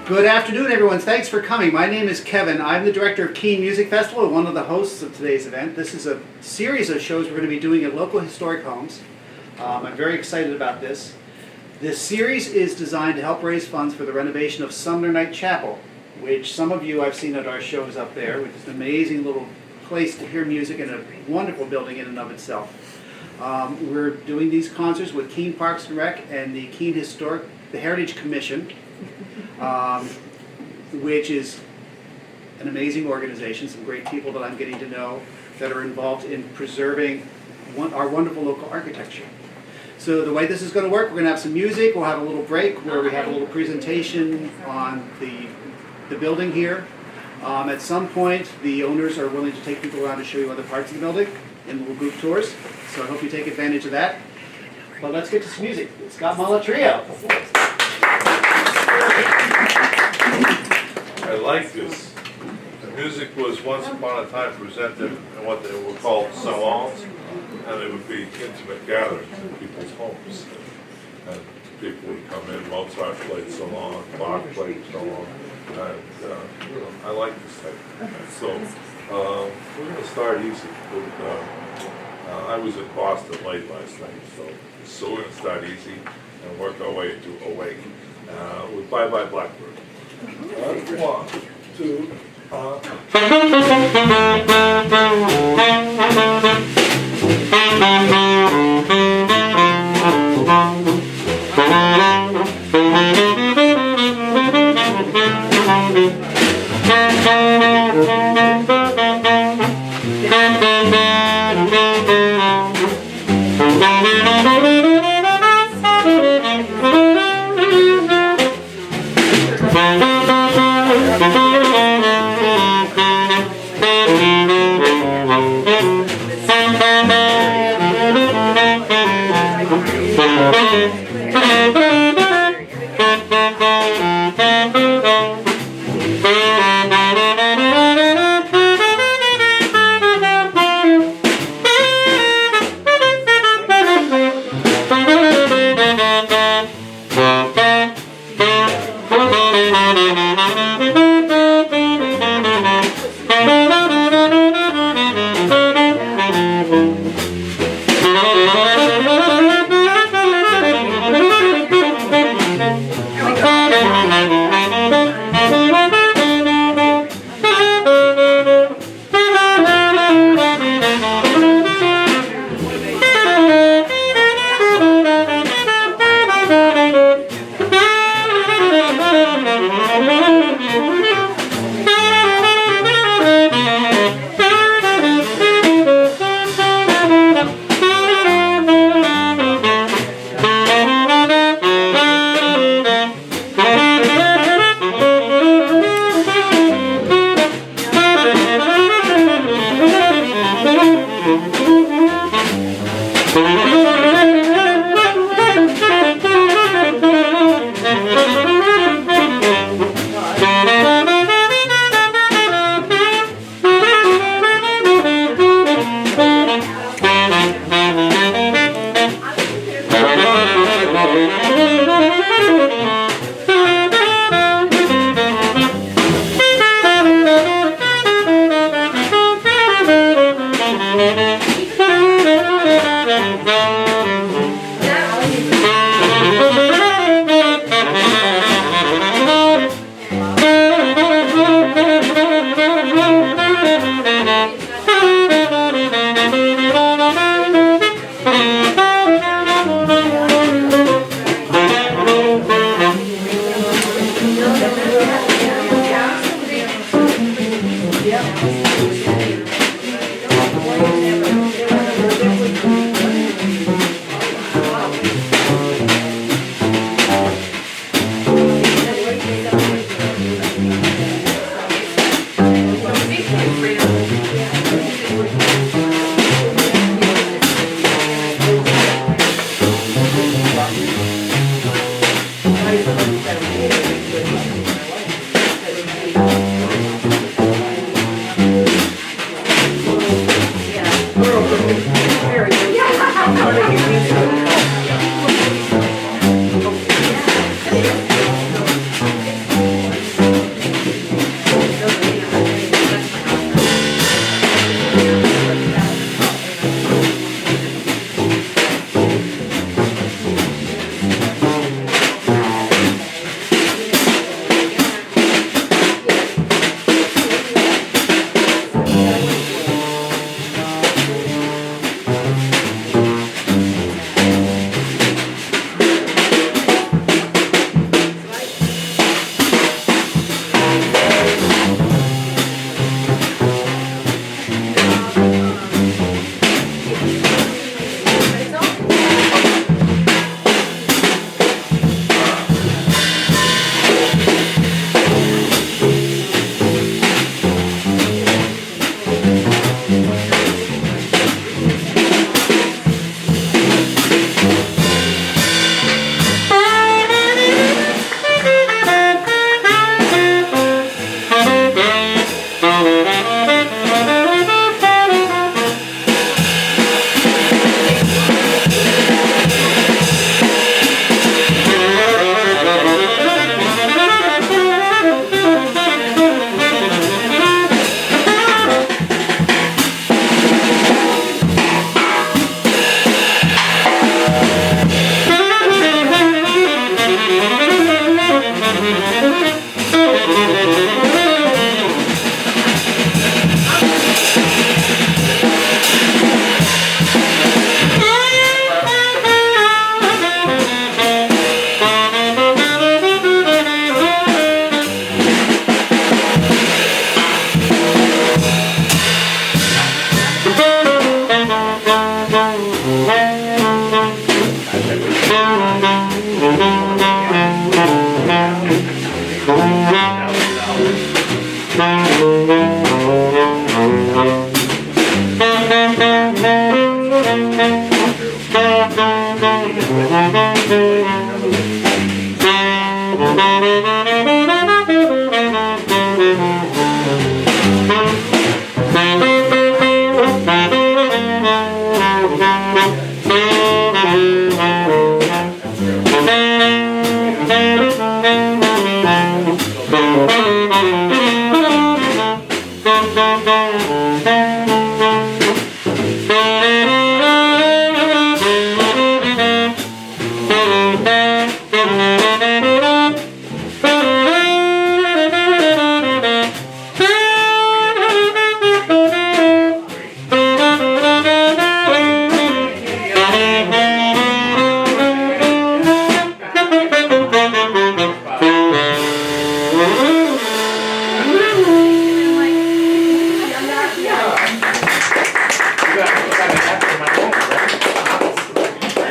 Good afternoon, everyone. Thanks for coming. My name is Kevin. I'm the director of Keene Music Festival and one of the hosts of today's event. This is a series of shows we're going to be doing at local historic homes. I'm very excited about this. This series is designed to help raise funds for the renovation of Sumner Night Chapel, which some of you I've seen at our shows up there, which is an amazing little place to hear music and a wonderful building in and of itself. We're doing these concerts with Keene Parks and Rec and the Keene Heritage Commission, which is an amazing organization, some great people that I'm getting to know that are involved in preserving our wonderful local architecture. So the way this is going to work, we're going to have some music, we'll have a little break where we have a little presentation on the building here. At some point, the owners are willing to take people around to show you other parts of the building in little group tours, so I hope you take advantage of that. But let's get to some music. Scott Mullett Trio. I like this. The music was once upon a time presented in what they were called salons, and it would be intimate gatherings in people's homes. And people would come in, Mozart played salon, Bach played salon, and I like this type. So we're going to start easy. I was in Boston late last night, so we're going to start easy and work our way to Awake with Bye Bye Blackbird. 1, 2,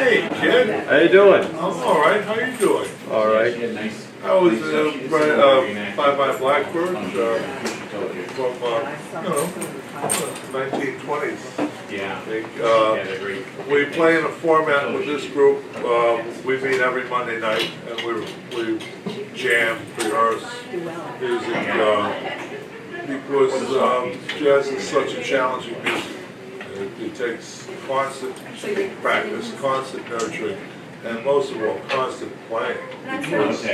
Hey, kid. How you doing? I'm all right. How you doing? All right. I was by Blackbird from 1920s. Yeah. I think, They're great. we play in a format with this group. We meet every Monday night and we jam, rehearse music because jazz is such a challenging music. It takes constant practice, constant nurturing, and most of all, constant playing. Because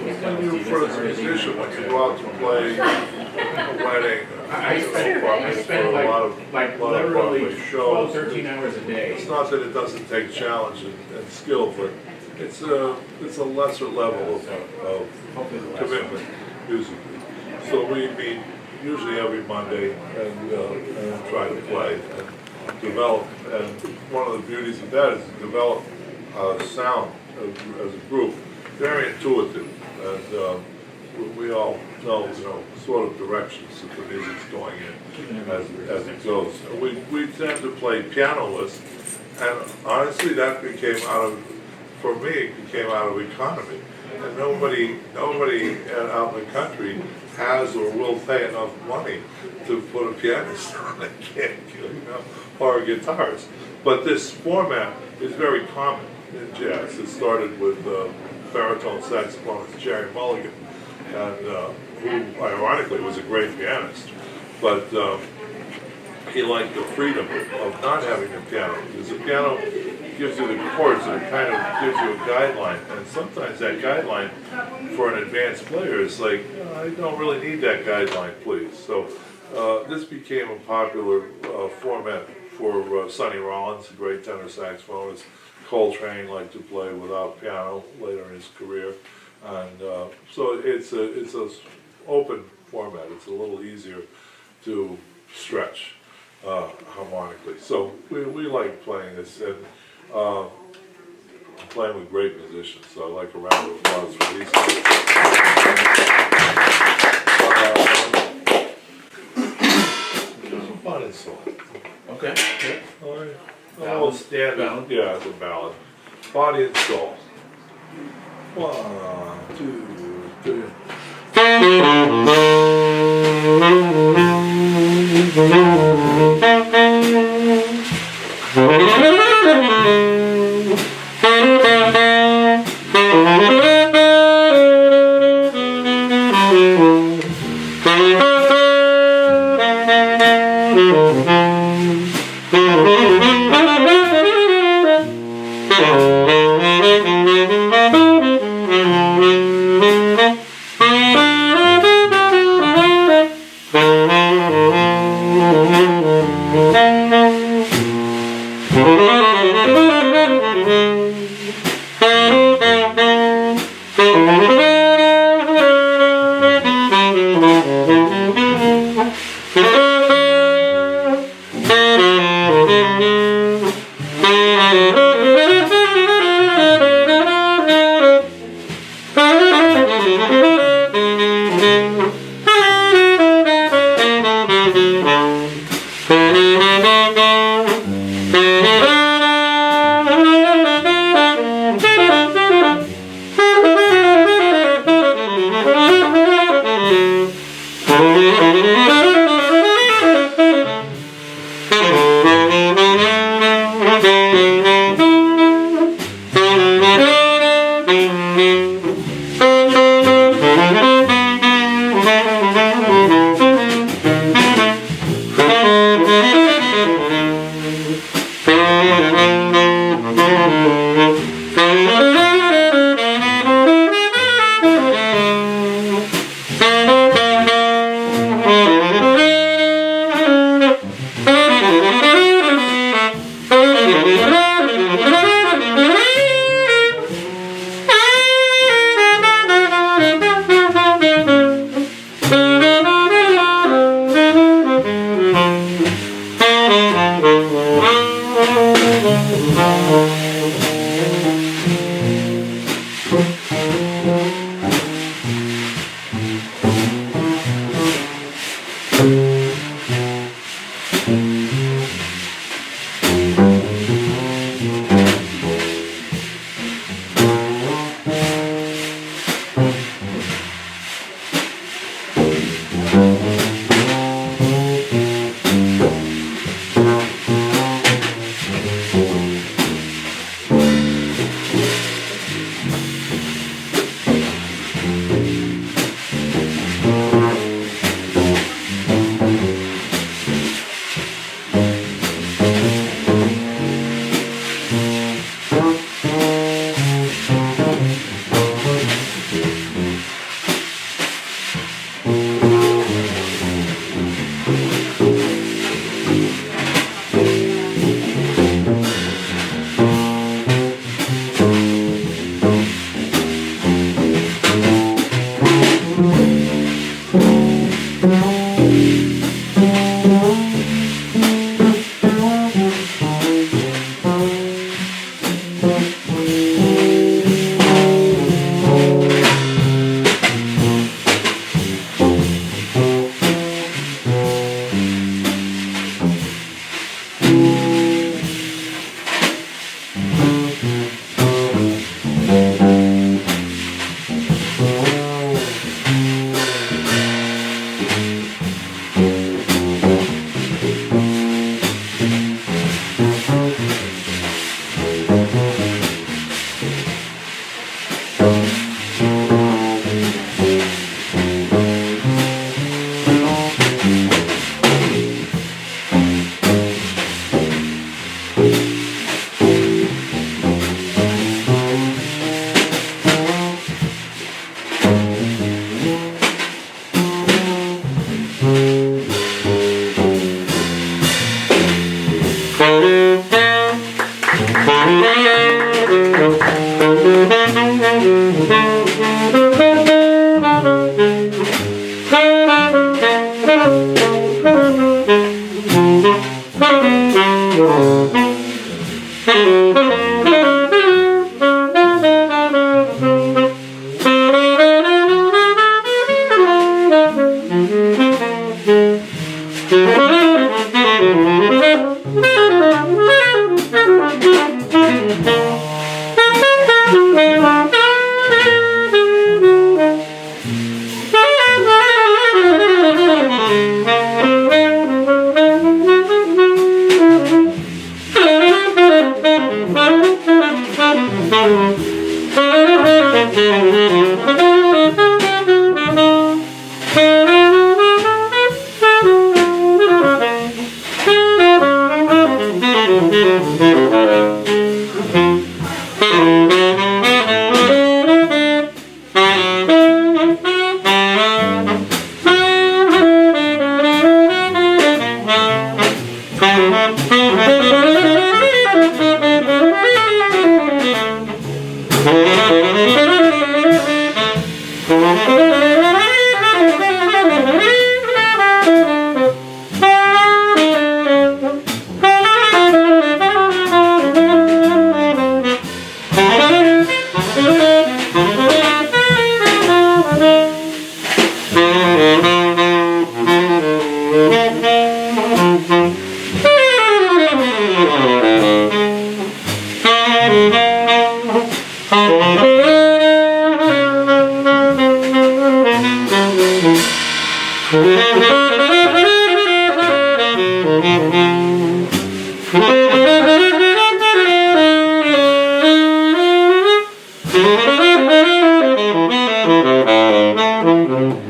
when you, for as a musician, when you go out to play a wedding, I spent a lot of literally Broadway 12, shows, 13 hours a day. it's not that it doesn't take challenge and skill, but it's a lesser level of commitment musically. So we meet usually every Monday and try to play and develop. And one of the beauties of that is to develop sound as a group, very intuitive, and we all know, sort of directions that the music's going in as it goes. We tend to play pianoless, and honestly, that for me, it became out of economy. And nobody out in the country has or will pay enough money to put a pianist on a gig, or guitars. But this format is very common in jazz. It started with baritone saxophonist Jerry Mulligan, and who ironically was a great pianist, but he liked the freedom of not having a piano, because the piano gives you the chords and it kind of gives you a guideline, and sometimes that guideline for an advanced player is like, I don't really need that guideline, please. So this became a popular format for Sonny Rollins, a great tenor saxophonist. Coltrane liked to play without piano later in his career, and so it's a open format. It's a little easier to stretch harmonically. So we like playing this, and playing with great musicians. So I like a round of applause for these guys. Fun and so on. Okay. All right. I'll stand down. Yeah, it's a ballad. Body and soul. 1, 2, 2.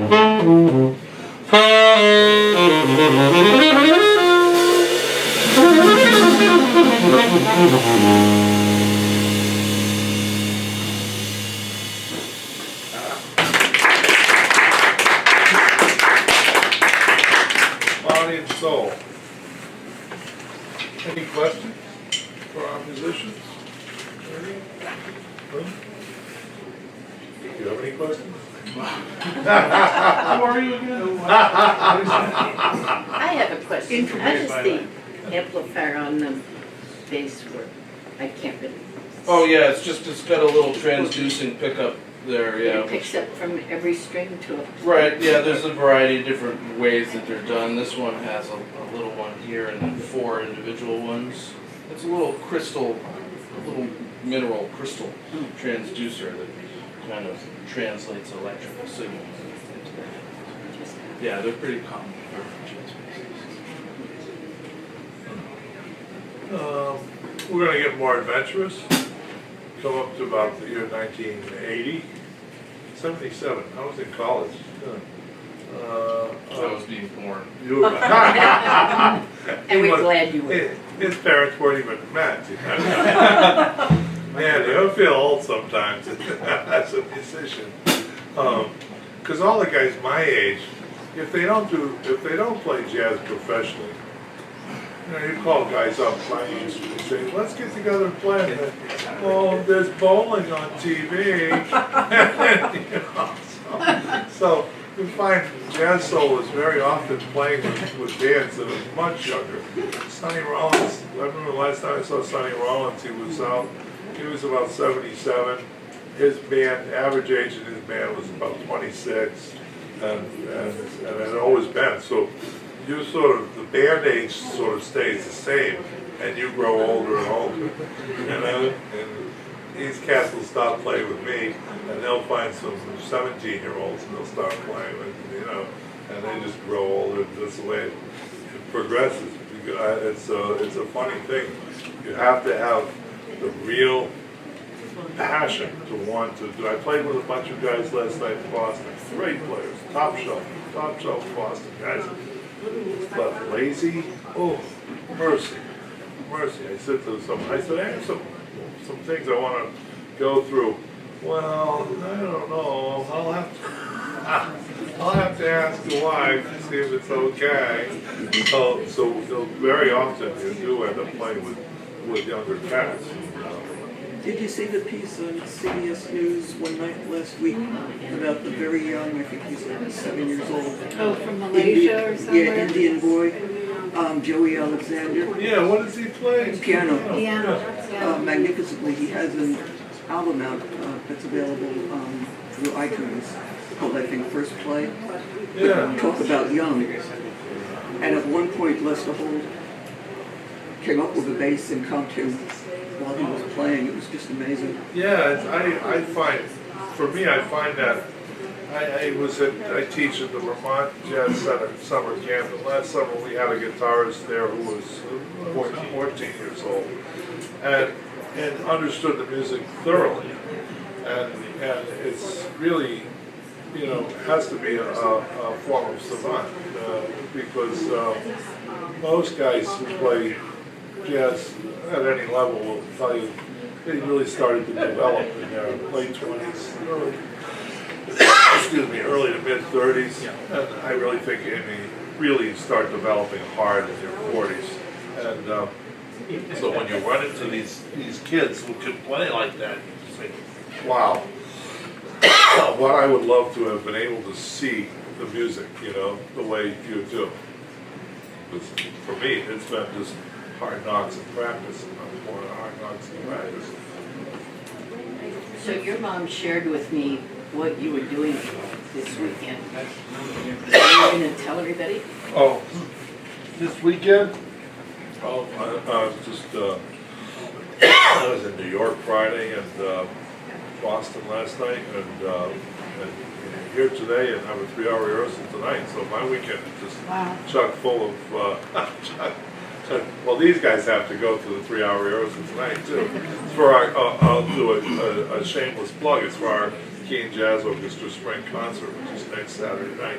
Body and soul. Any questions for our musicians? Do you have any questions? How are you again? I have a question. How Introduced does by the amplifier on the bass work? I can't really. Oh yeah, it's got a little transducing pickup there, It yeah. picks up from every string to a. Right, yeah, there's a variety of different ways that they're done. This one has a little one here and then 4 individual ones. It's a little crystal, a little mineral crystal transducer that kind of translates electrical signals into that. Just- Yeah, they're pretty common for jazz basses. We're gonna get more adventurous. Come up to about the year 1980, 77. I was in college. I was being born. You were. And we're glad you were. His parents weren't even met. You know? Man, you feel old sometimes as a musician. Because all the guys my age, if they don't play jazz professionally, you know, you call guys up playing instruments and say, let's get together and play. And oh, there's bowling on TV. You know, so you find jazz soloists very often playing with bands that are much younger. Sonny Rollins, I remember the last time I saw Sonny Rollins, he was about 77. His band, average age in his band was about 26, and it had always been. So you sort of, the band age sort of stays the same, and you grow older and older. You know, and these cats will stop playing with me, and they'll find some 17-year-olds, and they'll start playing with, you know, and they just grow older. That's the way it progresses. It's a funny thing. You have to have the real passion to want to do. I played with a bunch of guys last night in Boston. Great players, top shelf Boston guys. But lazy, oh, mercy. I said to some, I have some things I want to go through. Well, I don't know. I'll have to ask the wife to see if it's okay. So very often you do end up playing with younger cats. Did you see the piece on CBS News one night last week about the very young, I think he's like 7 years old. Oh, from Malaysia or somewhere? Yeah, Indian boy, Joey Alexander. Yeah, what does he play? Piano. Yeah. Magnificently. He has an album out that's available through iTunes called, I think, First Play. Yeah. Talk about young. And at one point, Lester Holt came up with a bass impromptu while he was playing. It was just amazing. Yeah, I find that I teach at the Vermont Jazz Center summer camp, and last summer we had a guitarist there who was 14 years old and understood the music thoroughly, and it's really, you know, has to be a form of savant because most guys who play jazz at any level will tell you they really started to develop in their late 20s, early to mid 30s. And I really think, really start developing hard in your 40s. And so when you run into these kids who can play like that, you think, wow, what I would love to have been able to see the music, you know, the way you do. Because for me, it's been just hard knocks and practice, and more hard knocks and practice. So your mom shared with me what you were doing this weekend. Are you going to tell everybody? Oh, this weekend? Oh, I was in New York Friday and Boston last night, and here today, and have a 3-hour rehearsal tonight. So my weekend is just chock full of. Well, these guys have to go to the 3-hour rehearsal tonight too. It's for our, I'll do a shameless plug. It's for our Keene Jazz Orchestra Spring Concert, which is next Saturday night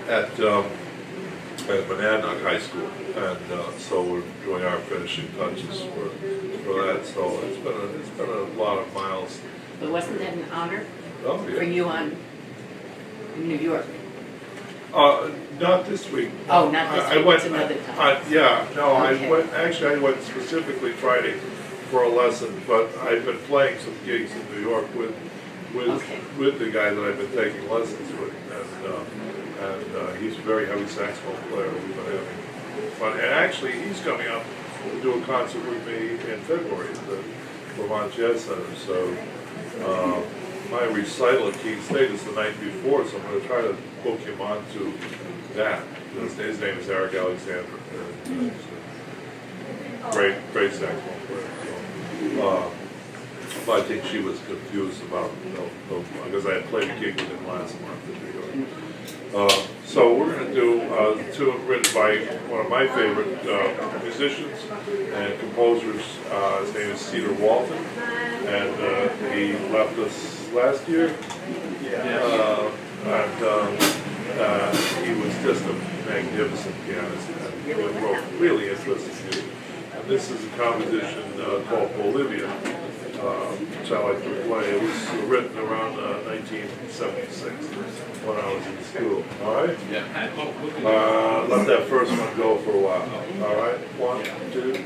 at Monadnock High School, and so we're doing our finishing touches for that. So it's been a lot of miles. But wasn't that an honor Oh for yeah. you in New York? Not this week. Oh, not this I week, went, it's another time. yeah, no, Okay. I went specifically Friday for a lesson, but I've been playing some gigs in New York with Okay. with the guy that I've been taking lessons with, and he's a very heavy saxophone player. We've been having fun, and actually he's coming up to do a concert with me in February at the Vermont Jazz Center. So my recital at Keene State is the night before, so I'm going to try to book him onto that. His name is Eric Alexander. And, great saxophone player. So, but I think she was confused about, because I had played a gig with him last month in New York. So we're going to do a tune written by one of my favorite musicians and composers. His name is Cedar Walton, and he left us last year. He was just a magnificent pianist and he wrote really interesting music. And this is a composition called Bolivia, which I like to play. It was written around 1976 when I was in school. All right? Yeah. Let that first one go for a while. All right? 1, 2,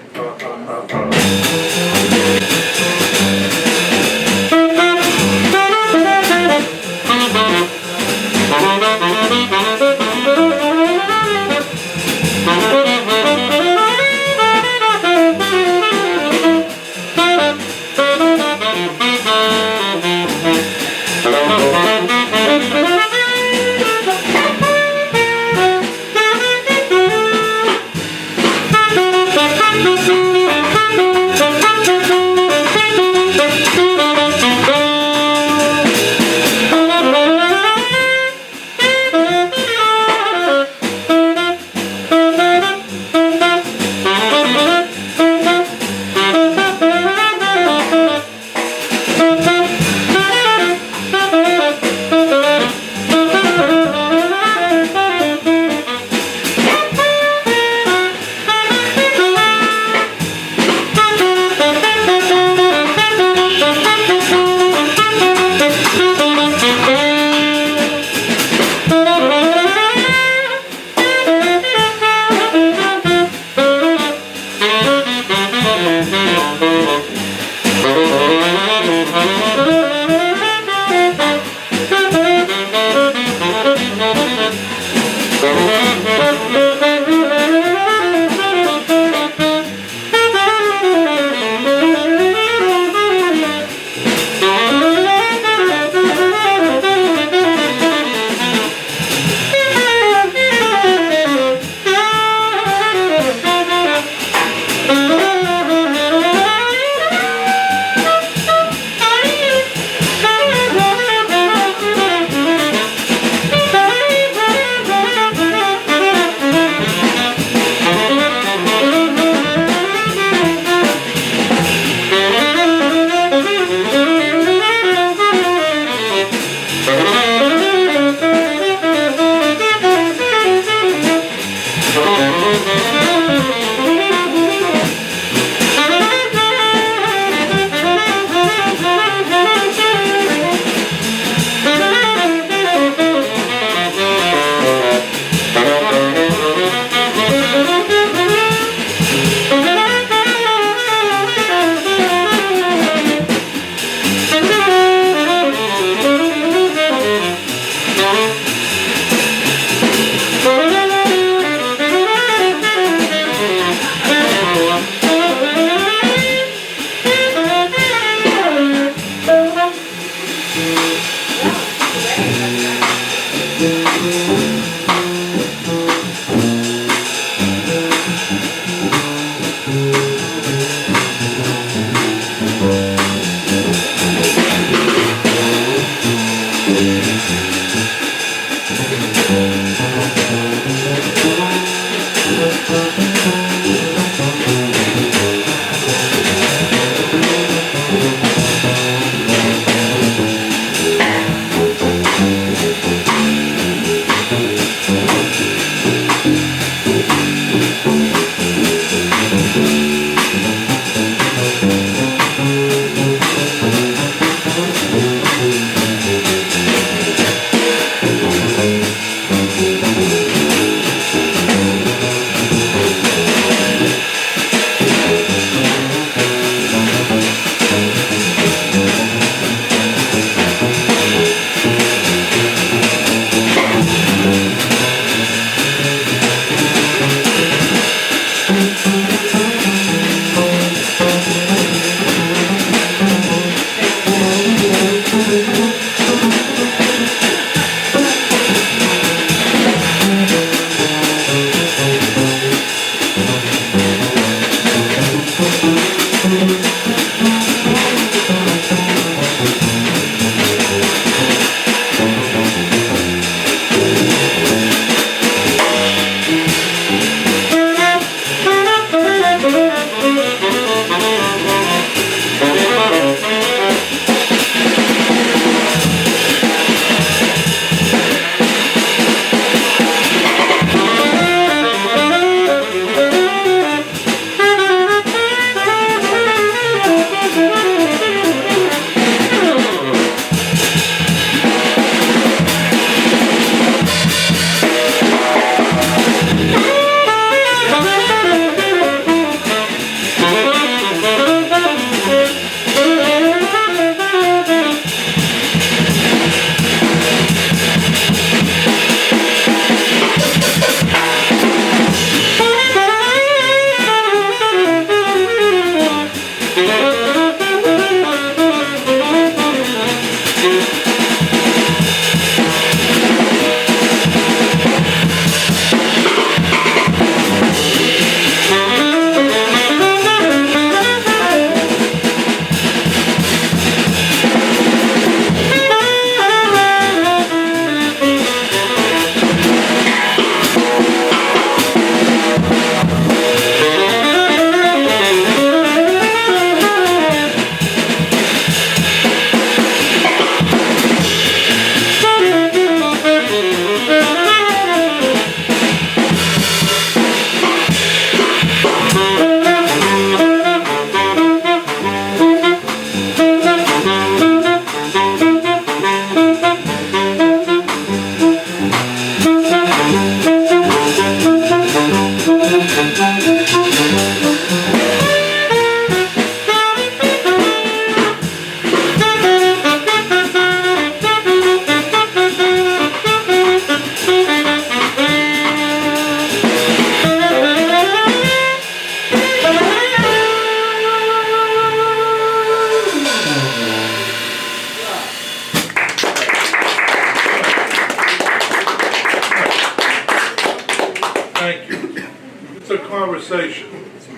conversation.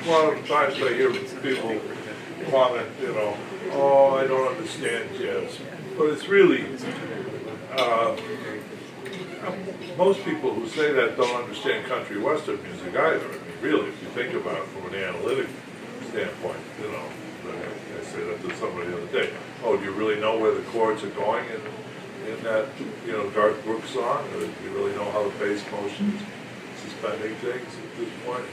A lot of times I hear people comment, oh, I don't understand jazz. But it's really, most people who say that don't understand country western music either. I mean, really, if you think about it from an analytic standpoint, I say that to somebody the other day. Oh, do you really know where the chords are going in that, Garth Brooks song? Or do you really know how the bass motion is suspending things at this point?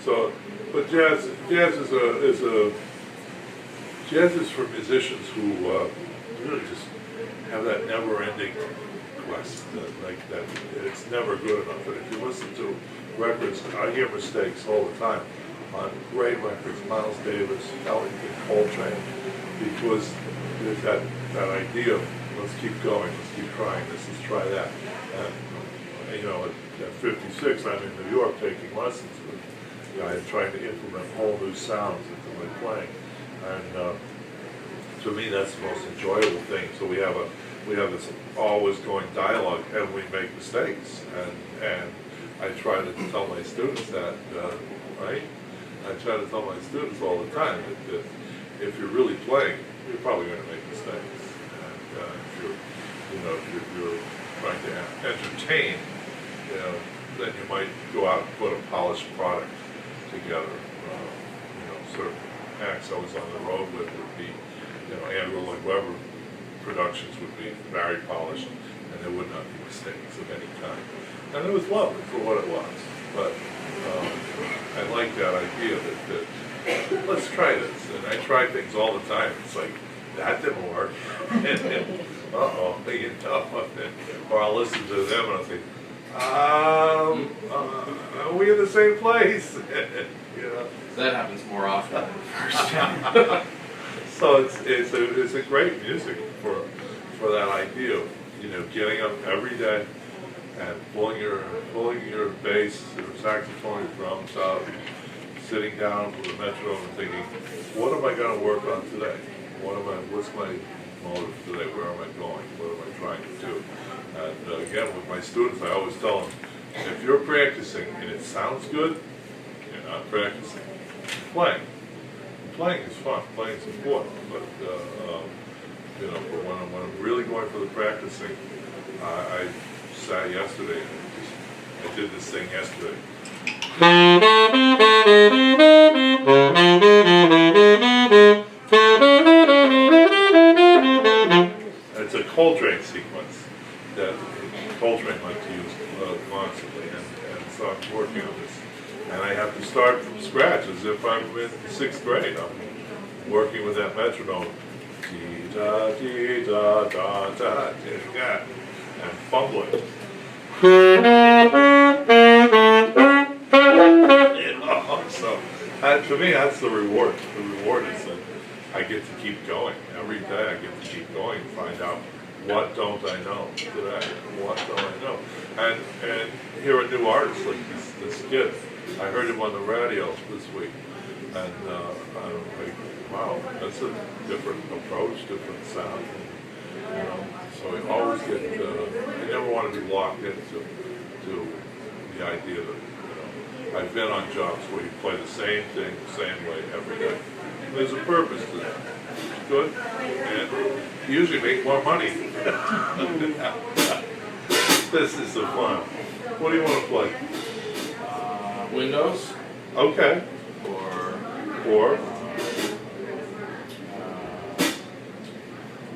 So, but jazz is for musicians who really just have that never-ending quest, that it's never good enough. And if you listen to records, I hear mistakes all the time on great records, Miles Davis, Ellington, Coltrane, because there's that idea of let's keep going, let's keep trying this, let's try that. And at 56, I'm in New York taking lessons with guys trying to implement whole new sounds into my playing. And to me, that's the most enjoyable thing. So we have this always going dialogue, and we make mistakes. And I try to tell my students that, right? I try to tell my students all the time that if you're really playing, you're probably going to make mistakes. And if you're trying to entertain, then you might go out and put a polished product together. Certain acts I was on the road with would be, Andrew Lloyd Webber productions would be very polished, and there would not be mistakes of any kind. And it was lovely for what it was. But I like that idea that let's try this. And I try things all the time. It's like, that didn't work. and or I'll listen to them and I'll think, are we in the same place? That happens more often than the first time. So it's a great music for that idea of getting up every day and pulling your bass or saxophone or drums out, sitting down with a metronome and thinking, what am I going to work on today? What's my motive today? Where am I going? What am I trying to do? And again, with my students, I always tell them, if you're practicing and it sounds good, you're not practicing. Playing is fun. Playing is important. But but when I'm really going for the practicing, I sat yesterday and I did this thing yesterday. It's a Coltrane sequence that Coltrane liked to use constantly, and so I'm working on this. And I have to start from scratch as if I'm in 6th grade. I'm working with that metronome. Dee-da, dee-da, da, da, dee-da, and fumbling. So to me, that's the reward. The reward is that I get to keep going. Every day I get to keep going and find out what don't I know today? What don't I know? And hear a new artist like this kid. I heard him on the radio this week, and I'm like, wow, that's a different approach, different sound. So I always get, I never want to be locked into the idea that, I've been on jobs where you play the same thing the same way every day. There's a purpose to that. It's good, and you usually make more money. This is the fun. What do you want to play? Windows Okay. or Or I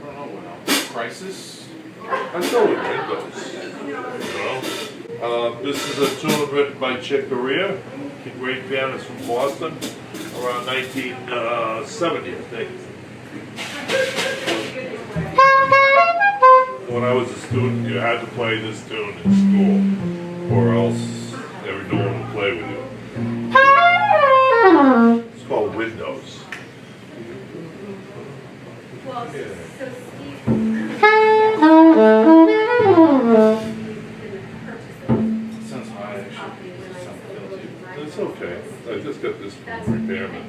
don't know what else. Crisis. I'd go with Windows. This is a tune written by Chick Corea, a great pianist from Boston, around 1970, I think. When I was a student, you had to play this tune in school, or else no one would play with you. It's called Windows. Well, Yeah. so Steve. Sounds high, actually. Sounds guilty. It's okay. I just got this from repairman.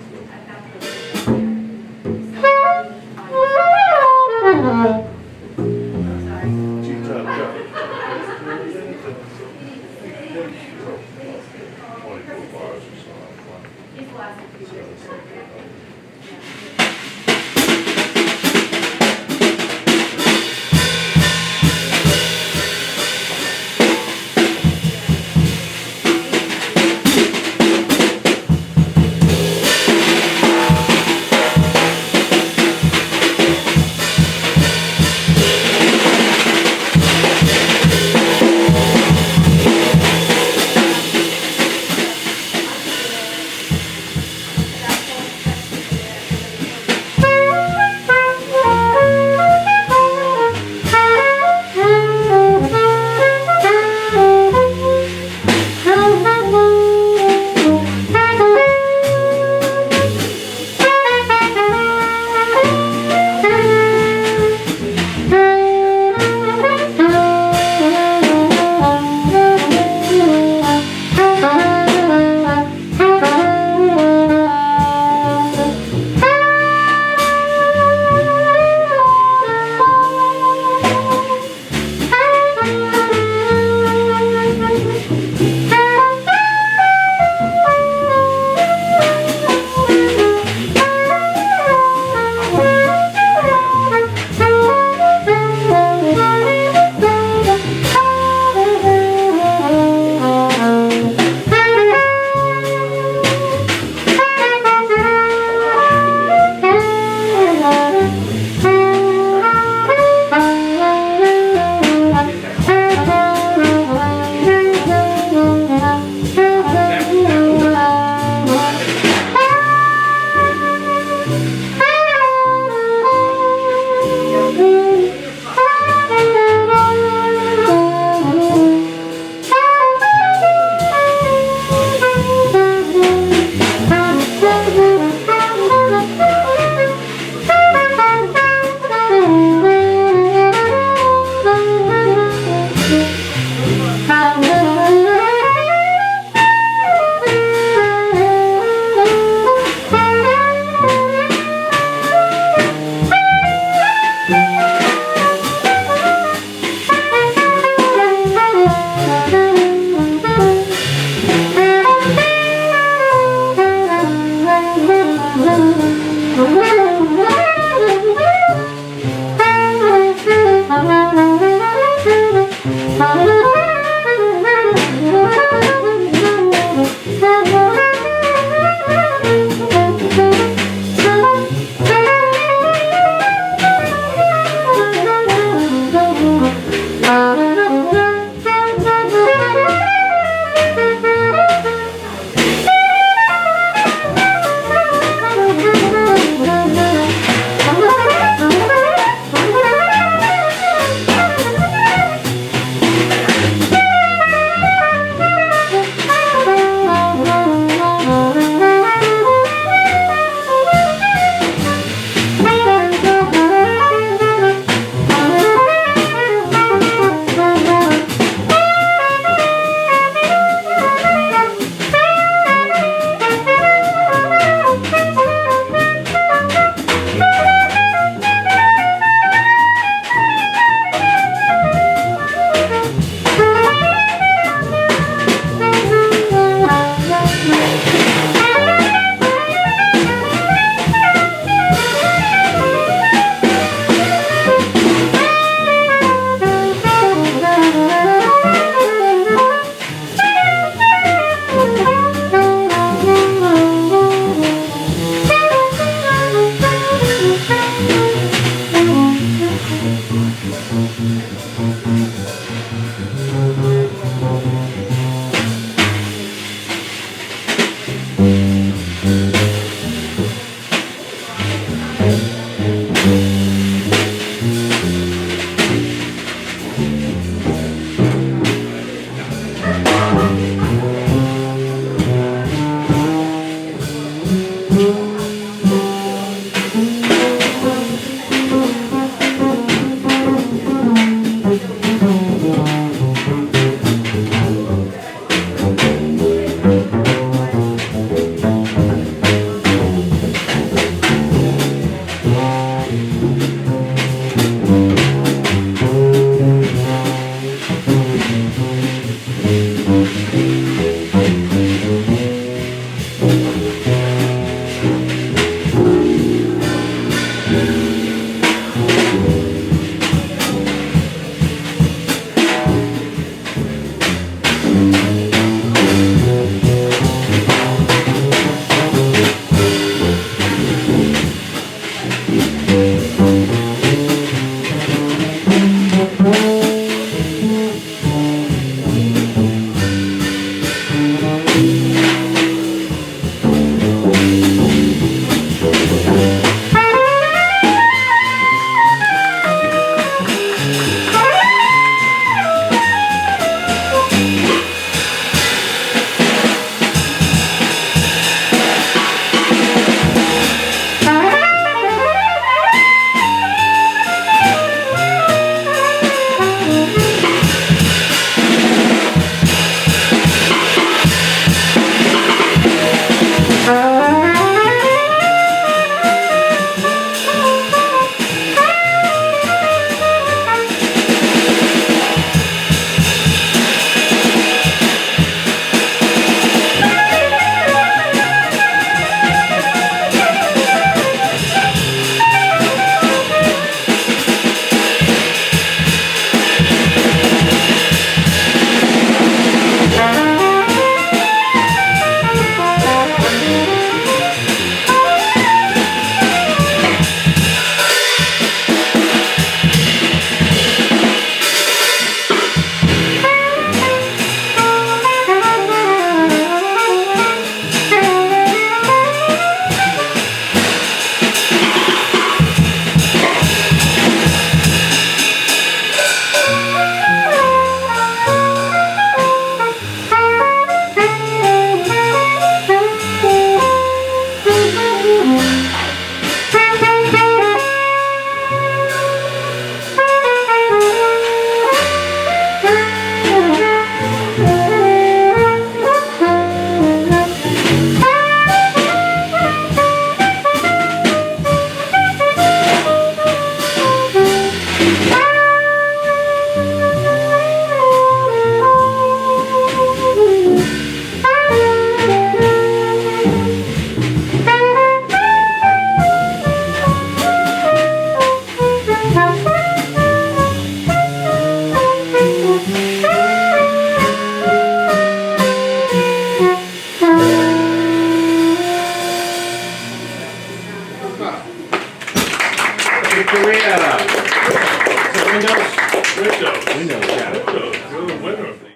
the winner of the.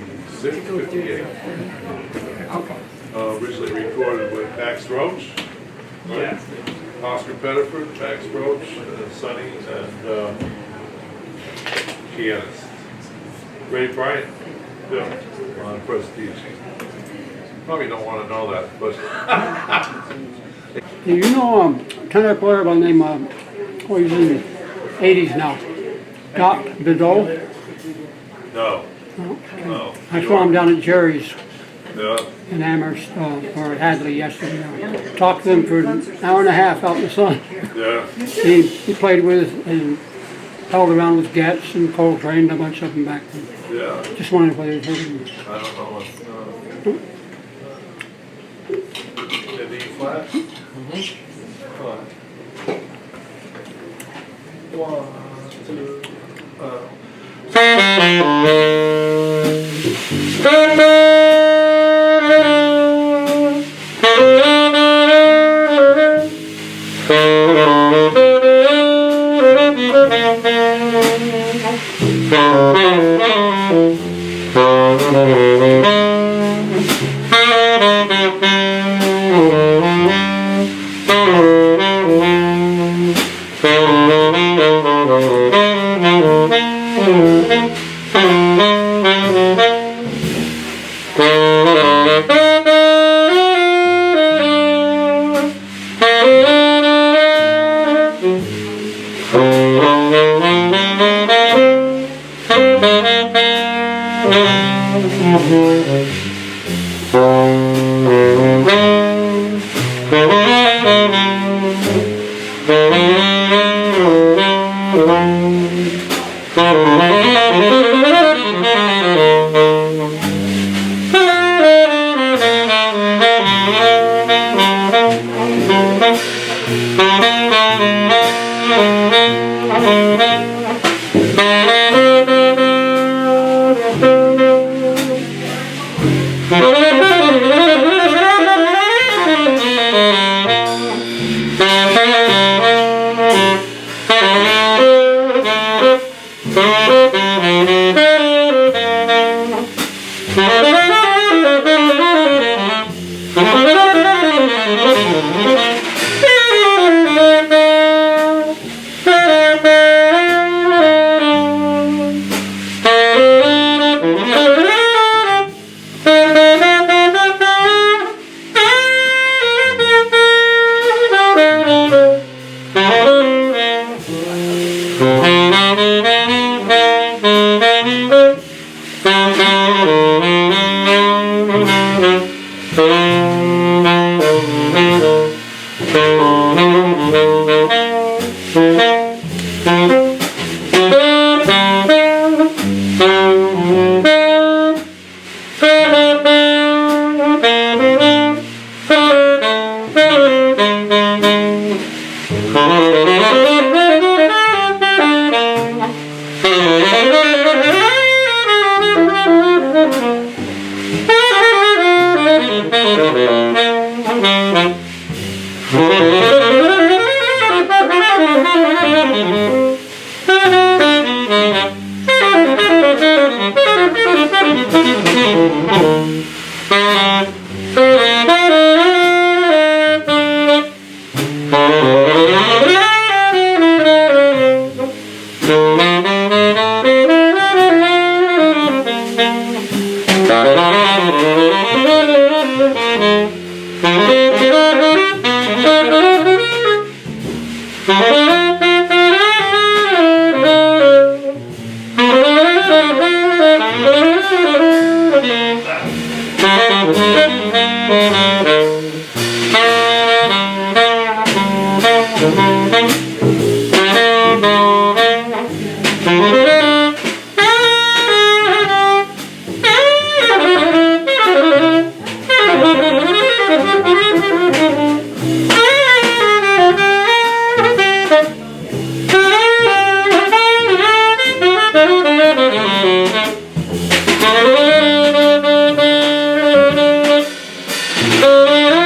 56, 58. Originally recorded with Max Roach, right? Oscar Pettiford, Max Roach, Sonny, and pianist. Ray Bryant, on Prestige. Probably don't want to know that, but Do you know tenor player by the name of, oh, he's in the 80s now, Doc Bideau? no. No. No. I saw him down at Jerry's Yeah. in Amherst, or at Hadley yesterday. Talked to him for an hour and a half out in the sun. Yeah. He played with and held around with Getz and Coltrane, a bunch of them back then. Yeah. Just wanted to play with him. I don't know what. The D flat? Fine. 1, 2, Thank you.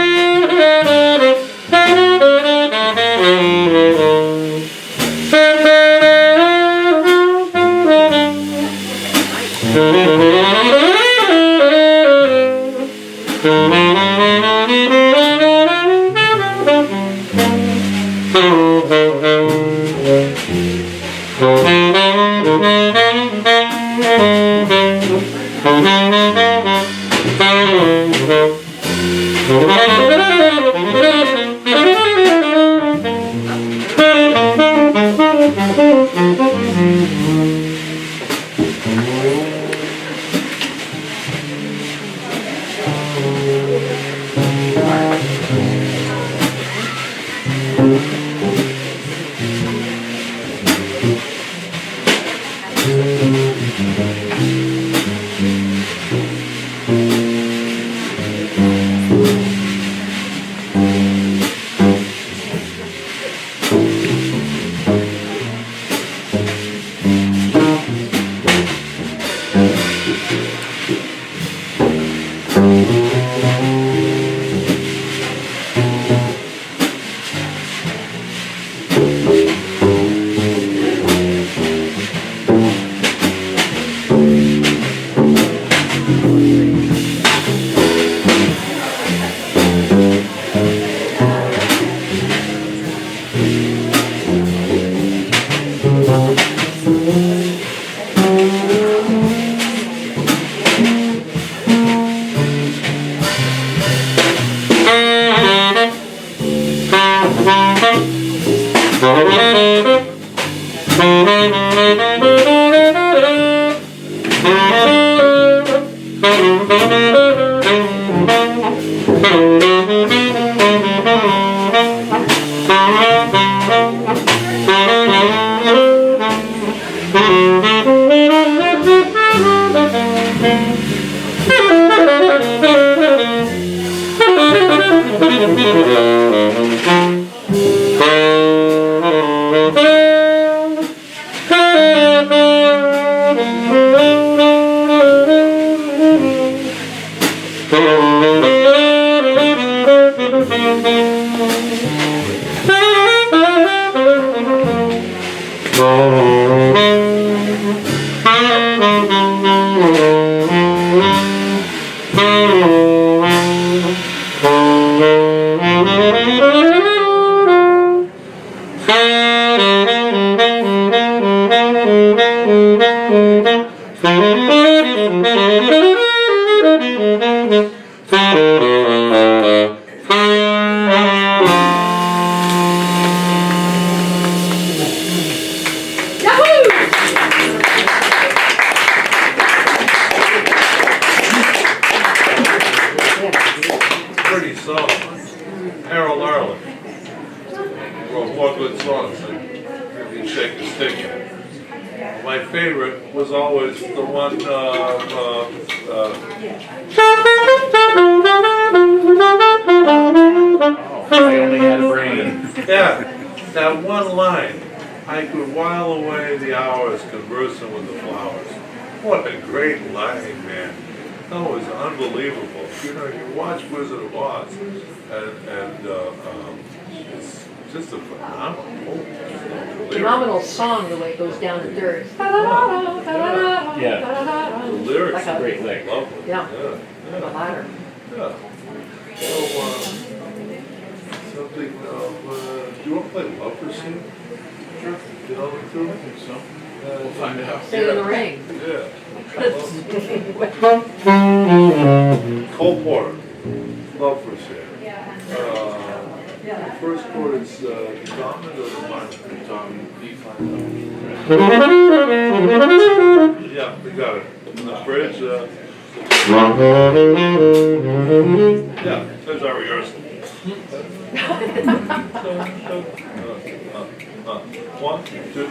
Pretty song. Harold Arlen wrote more good songs than you shake a stick at. My favorite was always the one, I only had a brain. yeah, that one line. I could while away the hours conversing with the flowers. What a great line, man. That was unbelievable. You know, you watch Wizard of Oz, and it's just a phenomenal. Phenomenal song, the way it goes down to dirt. Yeah. The lyrics Like a- are Great lick. lovely. Yeah. Yeah. The ladder. Yeah. So, something, do you want to play Love Pursuit? Sure. You know the two? I think so. We'll find out. Stay in the ring. Yeah. Cole Porter, Love Pursuit. The first chord is dominant or the minor? It's on B flat. Yeah, we got it. And the bridge, yeah, there's our rehearsal. One, two,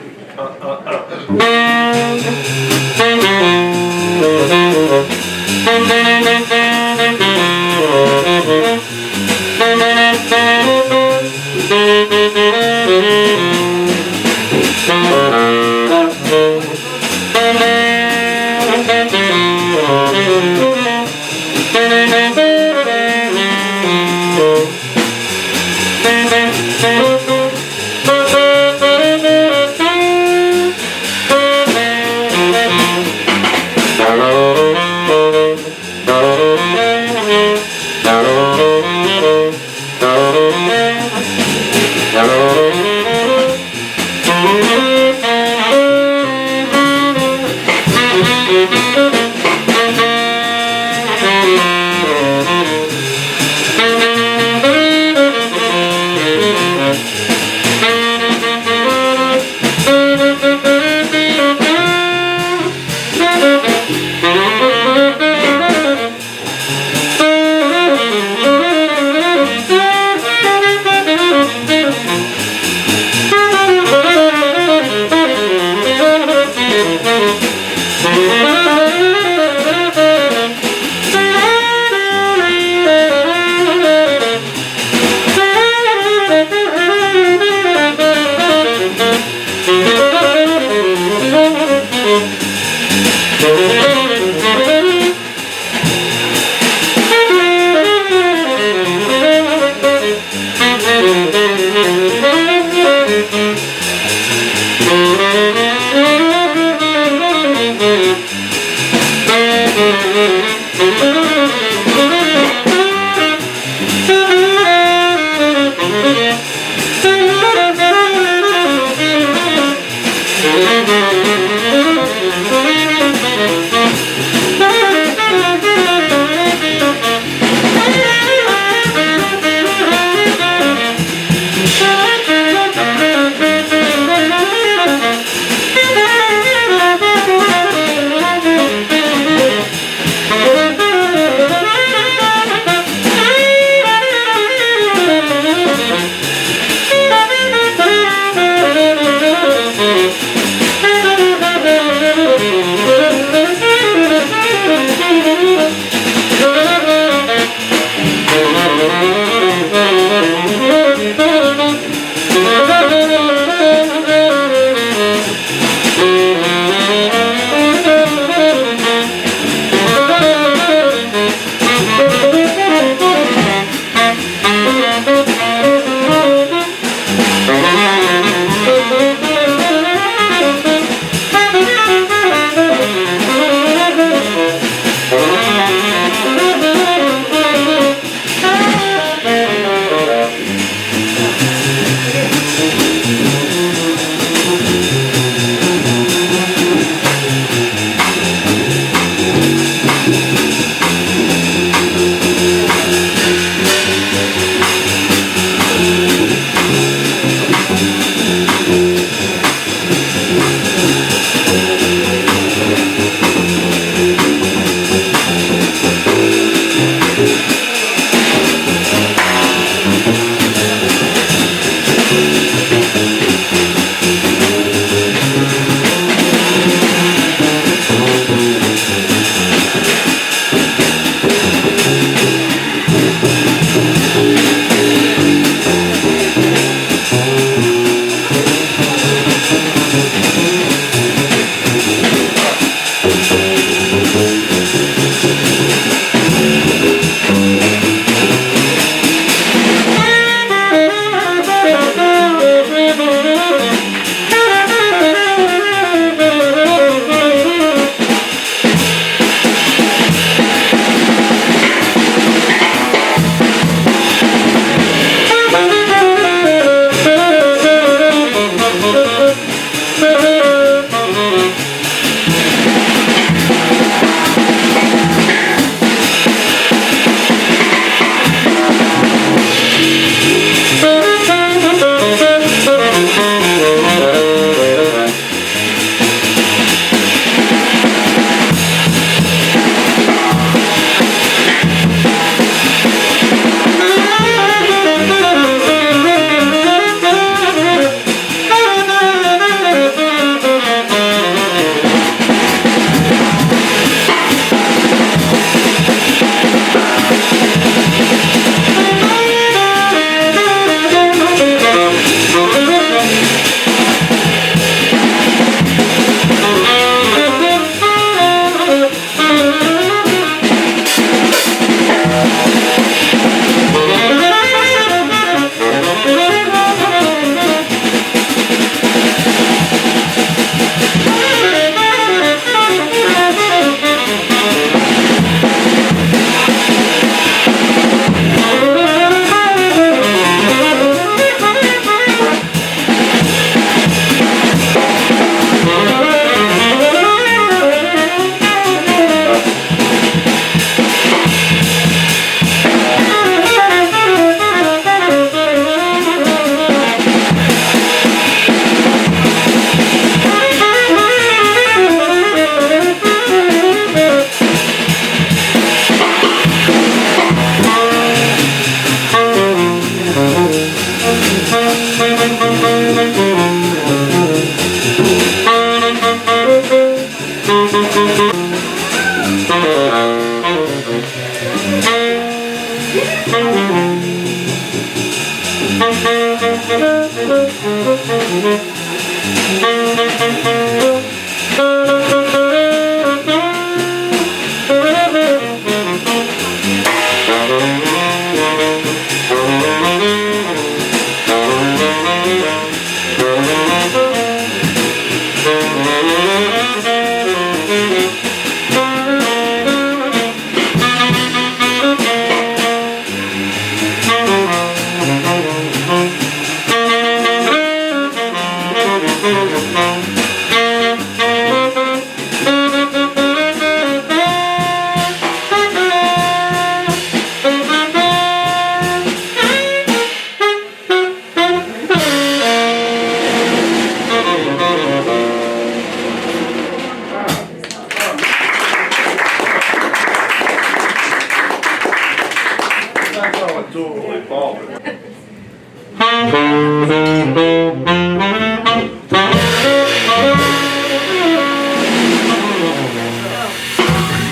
That's all it's totally involved. We're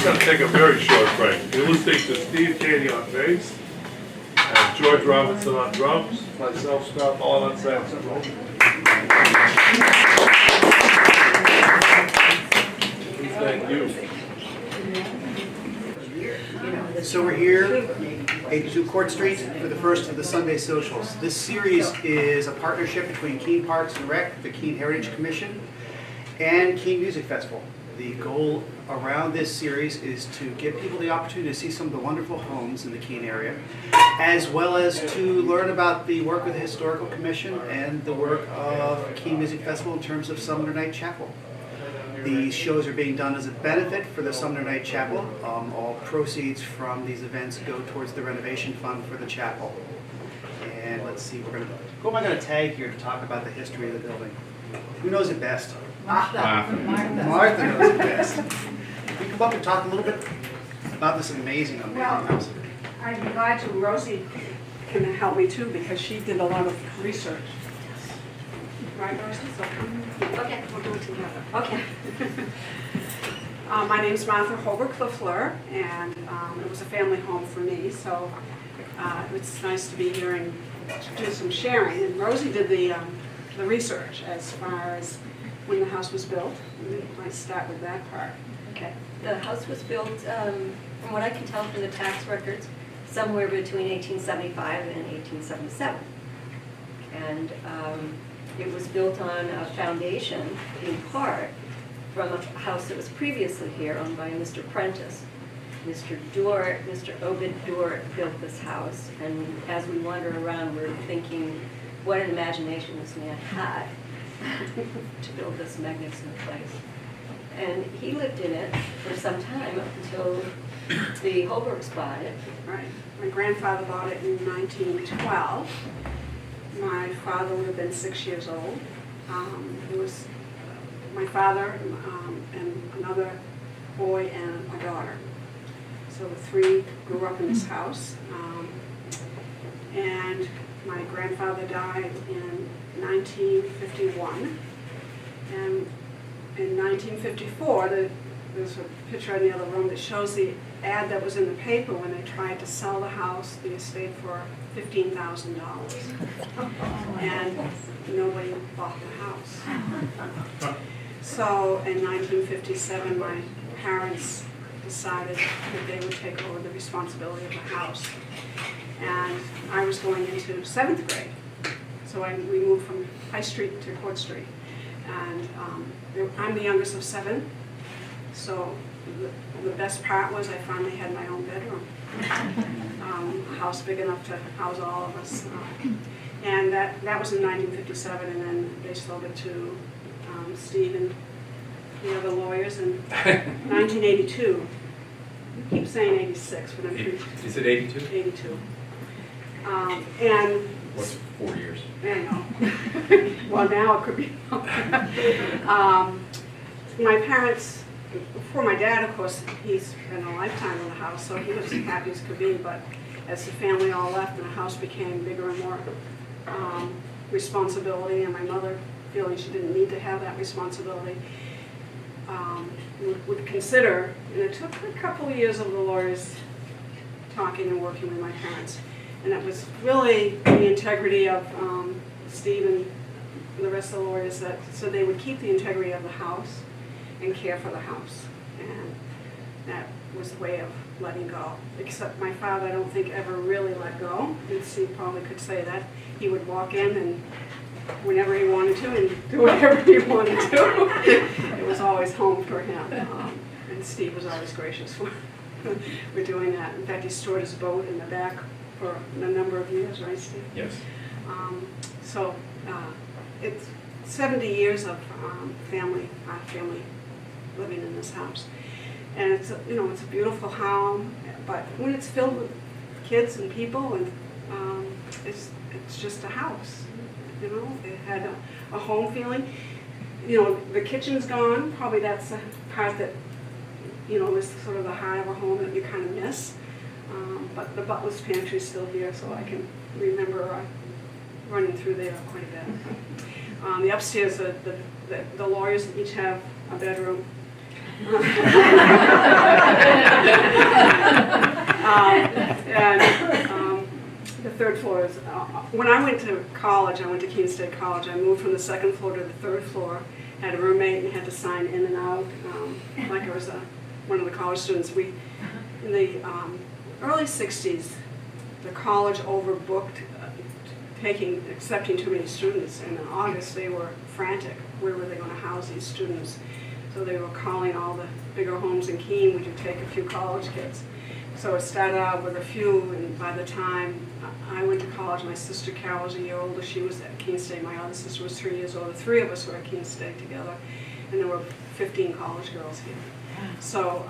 gonna take a very short break. We're listening to Steve Cady on bass, and George Robinson on drums, myself, Scott Mullett on saxophone. Thank you. So we're here, 82 Court Street, for the first of the Sunday Socials. This series is a partnership between Keene Parks and Rec, the Keene Heritage Commission, and Keene Music Festival. The goal around this series is to give people the opportunity to see some of the wonderful homes in the Keene area, as well as to learn about the work of the Historical Commission and the work of Keene Music Festival in terms of Sumner Night Chapel. These shows are being done as a benefit for the Sumner Night Chapel. All proceeds from these events go towards the renovation fund for the chapel. And let's see, who am I going to tag here to talk about the history of the building? Who knows it best? Martha knows it best. Can you come up and talk a little bit about this amazing house? I'd be glad to. Rosie can help me too because she did a lot of research. Right, Rosie? Okay, we'll do it together. Okay. My name's Martha Holbrook LaFleur, and it was a family home for me, so it's nice to be here and do some sharing. And Rosie did the research as far as when the house was built. We might start with that part. Okay. The house was built, from what I can tell from the tax records, somewhere between 1875 and 1877. And it was built on a foundation, in part, from a house that was previously here owned by Mr. Prentice. Mr. Obed Dort built this house, and as we wander around, we're thinking what an imagination this man had to build this magnificent place. And he lived in it for some time up until the Holbrooks bought it. Right. My grandfather bought it in 1912. My father would have been 6 years old. It was my father and another boy and a daughter. So the three grew up in this house. And my grandfather died in 1951. And in 1954, there's a picture in the other room that shows the ad that was in the paper when they tried to sell the house, the estate, for $15,000. And nobody bought the house. So in 1957, my parents decided that they would take over the responsibility of the house. And I was going into 7th grade. So we moved from High Street to Court Street. And I'm the youngest of 7. So the best part was I finally had my own bedroom. A house big enough to house all of us. And that was in 1957, and then they sold it to Steve and the other lawyers in 1982. You keep saying 86, but I'm sure. Is it 82? 82. And What's 4 years? I know. Well, now it could be. My parents, before my dad, of course, he's been a lifetime in the house, so he was as happy as could be, but as the family all left and the house became bigger and more responsibility, and my mother feeling she didn't need to have that responsibility, would consider, and it took a couple of years of the lawyers talking and working with my parents, And it was really the integrity of Steve and the rest of the lawyers that, so they would keep the integrity of the house and care for the house. And that was the way of letting go. Except my father, I don't think, ever really let go. And Steve probably could say that. He would walk in and whenever he wanted to and do whatever he wanted to. It was always home for him. And Steve was always gracious for doing that. In fact, he stored his boat in the back for a number of years, right, Steve? Yes. So it's 70 years of family living in this house. And it's it's a beautiful home, but when it's filled with kids and people, and it's just a house. It had a home feeling. The kitchen's gone. Probably that's the part that is sort of the heart of a home that you kind of miss. But the butler's pantry is still here, so I can remember running through there quite a bit. The upstairs, the lawyers each have a bedroom. The third floor is, when I went to college, I went to Keene State College, I moved from the second floor to the third floor, had a roommate and had to sign in and out, like I was one of the college students. In the early 60s, the college overbooked accepting too many students, and in August they were frantic. Where were they going to house these students? So they were calling all the bigger homes in Keene, would you take a few college kids? So it started out with a few, and by the time I went to college, my sister Carol was a year older. She was at Keene State. My other sister was 3 years older. 3 of us were at Keene State together, and there were 15 college girls here. So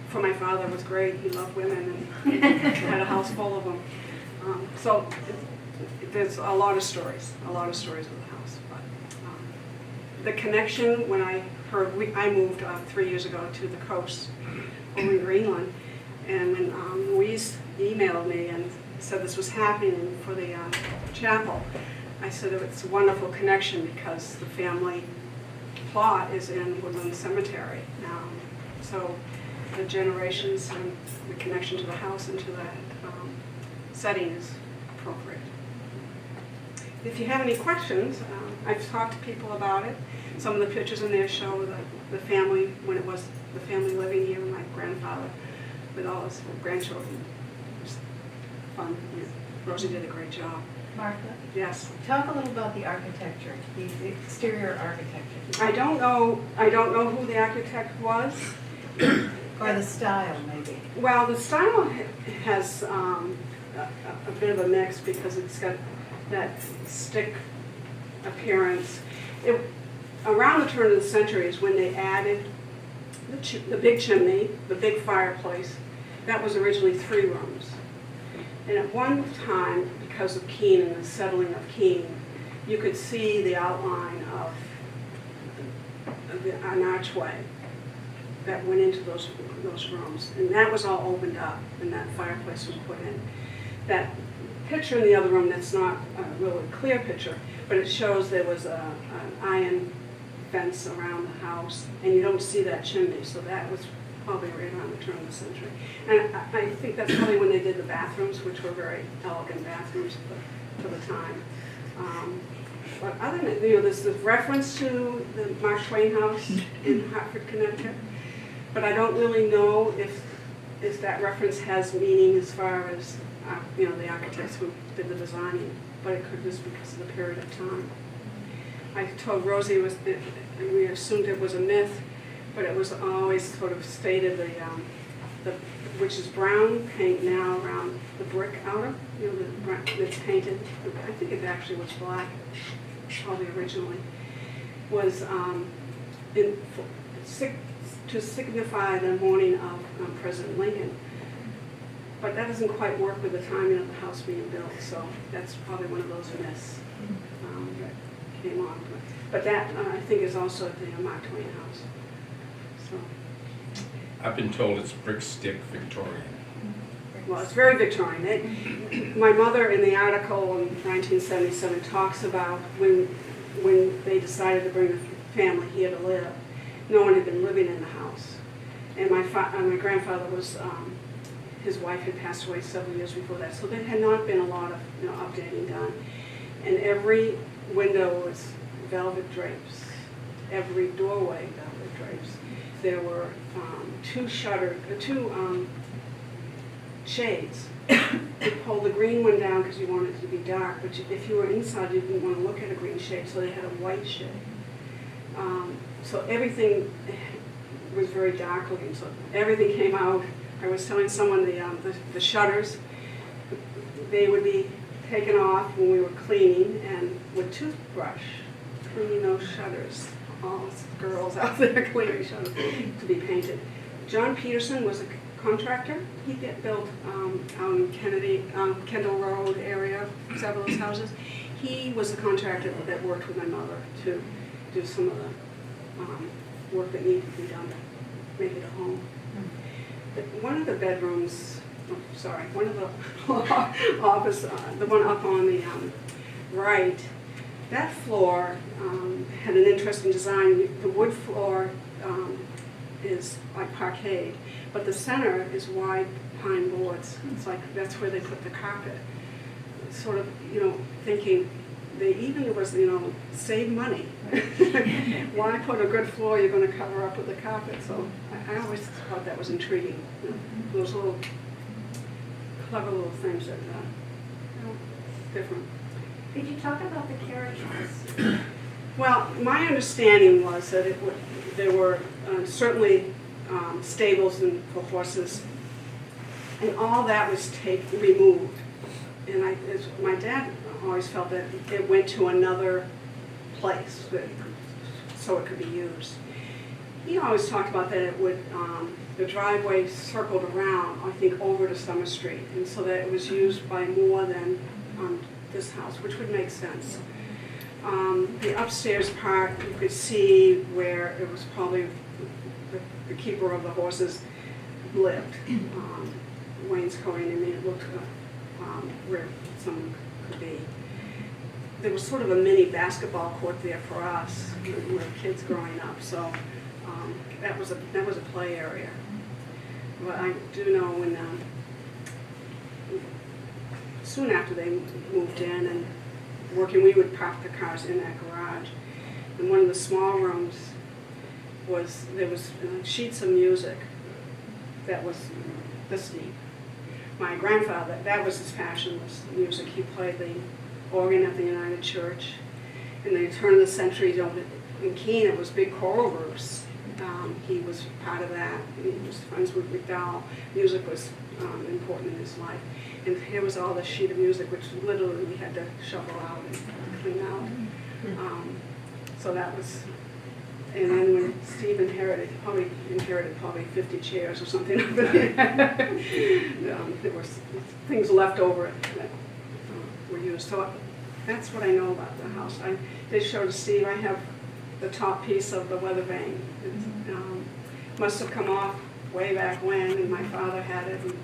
for my father, it was great. He loved women and had a house full of them. So there's a lot of stories with the house. But the connection, when I heard, I moved 3 years ago to the coast over in Greenland, and when Louise emailed me and said this was happening for the chapel, I said it's a wonderful connection because the family plot is in Woodland Cemetery. So the generations and the connection to the house and to that setting is appropriate. If you have any questions, I've talked to people about it. Some of the pictures in there show the family, when it was the family living here, my grandfather with all his grandchildren. It was fun. Rosie did a great job. Martha, Yes. talk a little about the architecture, the exterior architecture. I don't know who the architect was. Or the style, maybe. Well, the style has a bit of a mix because it's got that stick appearance. Around the turn of the century is when they added the big chimney, the big fireplace. That was originally 3 rooms. And at one time, because of Keene and the settling of Keene, you could see the outline of an archway that went into those rooms. And that was all opened up, and that fireplace was put in. That picture in the other room, that's not a really clear picture, but it shows there was an iron fence around the house, and you don't see that chimney, so that was probably right around the turn of the century. And I think that's probably when they did the bathrooms, which were very elegant bathrooms for the time. But other than that, there's the reference to the Mark Twain house in Hartford, Connecticut, but I don't really know if that reference has meaning as far as the architects who did the designing, but it could just because of the period of time. I told Rosie we assumed it was a myth, but it was always sort of stated which is brown paint now around the brick outer, that's painted. I think it actually was black, probably originally, was to signify the mourning of President Lincoln. But that doesn't quite work with the timing of the house being built, so that's probably one of those myths that came on. But that, I think, is also at the Mark Twain house. So. I've been told it's brick stick Victorian. Well, it's very Victorian. My mother, in the article in 1977, talks about when they decided to bring the family here to live. No one had been living in the house, and my grandfather was his wife had passed away several years before that, so there had not been a lot of updating done. And every window was velvet drapes, every doorway velvet drapes. There were two shades. You pull the green one down because you wanted it to be dark, but if you were inside, you didn't want to look at a green shade, so they had a white shade. So everything was very dark looking, so everything came out. I was telling someone the shutters, they would be taken off when we were cleaning, and with toothbrush, cleaning those shutters. All girls out there cleaning shutters to be painted. John Peterson was a contractor. He built out in Kendall Road area, several of those houses. He was a contractor that worked with my mother to do some of the work that needed to be done to make it a home. But one of the bedrooms, one of the office, the one up on the right, that floor had an interesting design. The wood floor is like parquet, but the center is wide pine boards. It's like that's where they put the carpet. Sort of, thinking they even was, save money. Why put a good floor you're going to cover up with the carpet? So I always thought that was intriguing. Those little clever little things that different. Could you talk about the carriage house? Well, my understanding was that there were certainly stables for horses, and all that was removed. And my dad always felt that it went to another place so it could be used. He always talked about that it would, the driveway circled around, I think, over to Summer Street, and so that it was used by more than this house, which would make sense. The upstairs part, you could see where it was probably the keeper of the horses lived. Wainscoting, and it looked where someone could be. There was sort of a mini basketball court there for us. We were kids growing up, so that was a play area. But I do know when soon after they moved in and working, we would park the cars in that garage. And one of the small rooms there was sheets of music that was this deep. My grandfather, that was his passion, was music. He played the organ at the United Church. In the turn of the century, in Keene, it was big choral groups. He was part of that. He was friends with McDowell. Music was important in his life. And here was all the sheet of music, which literally we had to shovel out and clean out. So that was, and then when Steve inherited, probably 50 chairs or something. There was things left over that were used. So that's what I know about the house. I did show to Steve, I have the top piece of the weather vane. It must have come off way back when, and my father had it. And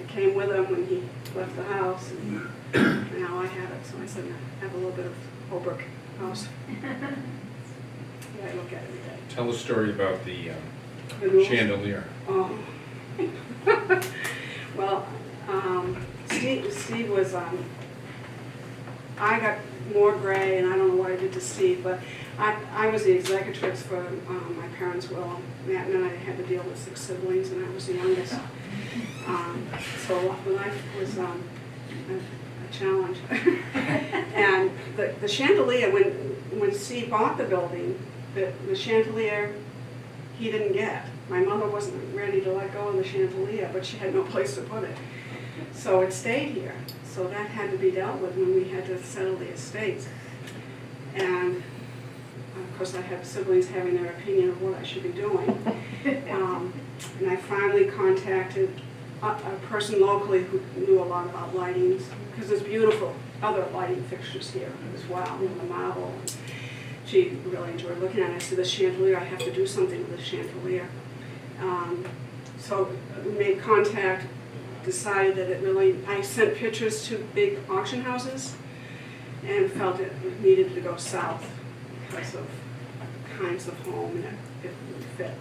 it came with him when he left the house, and now I had it. So I said, I have a little bit of Holbrook house. I look at it every day. Tell a story about the chandelier. Oh. Well, Steve was, I got more gray, and I don't know what I did to Steve, but I was the executrix for my parents' will, and then I had to deal with 6 siblings, and I was the youngest. So life was a challenge. And the chandelier, when Steve bought the building, the chandelier he didn't get. My mother wasn't ready to let go of the chandelier, but she had no place to put it. So it stayed here. So that had to be dealt with when we had to settle the estates. And of course I had siblings having their opinion of what I should be doing. And I finally contacted a person locally who knew a lot about lighting, because there's beautiful other lighting fixtures here as well, the marble. She really enjoyed looking at it. I said, the chandelier, I have to do something with the chandelier. So we made contact, decided that I sent pictures to big auction houses and felt it needed to go south because of kinds of home and it would fit.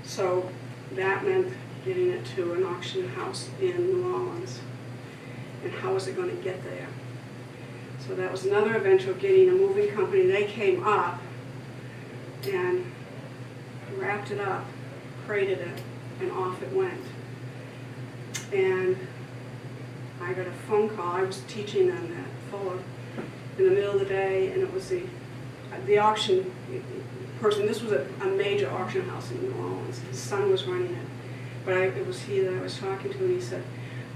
So that meant getting it to an auction house in New Orleans. And how was it going to get there? So that was another adventure of getting a moving company. They came up and wrapped it up, crated it, and off it went. And I got a phone call. I was teaching them at Fuller in the middle of the day, and it was the auction person. This was a major auction house in New Orleans. His son was running it, but it was he that I was talking to, and he said,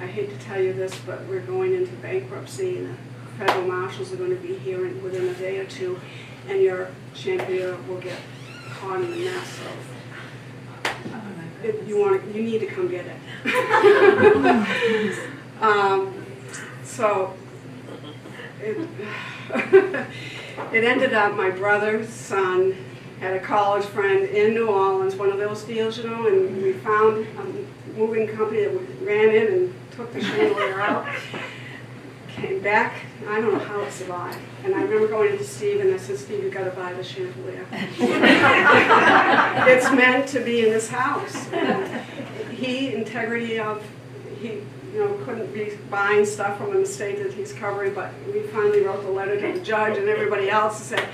"I hate to tell you this, but we're going into bankruptcy, and the federal marshals are going to be here within a day or two, and your chandelier will get caught in the mess of. You need to come get it." So it ended up my brother's son had a college friend in New Orleans, one of those deals, you know, and we found a moving company that ran in and took the chandelier out. Came back, I don't know how it survived. And I remember going to Steve and I said, "Steve, you've got to buy the chandelier. It's meant to be in this house." And he couldn't be buying stuff from an estate that he's covering, but we finally wrote the letter to the judge and everybody else to say,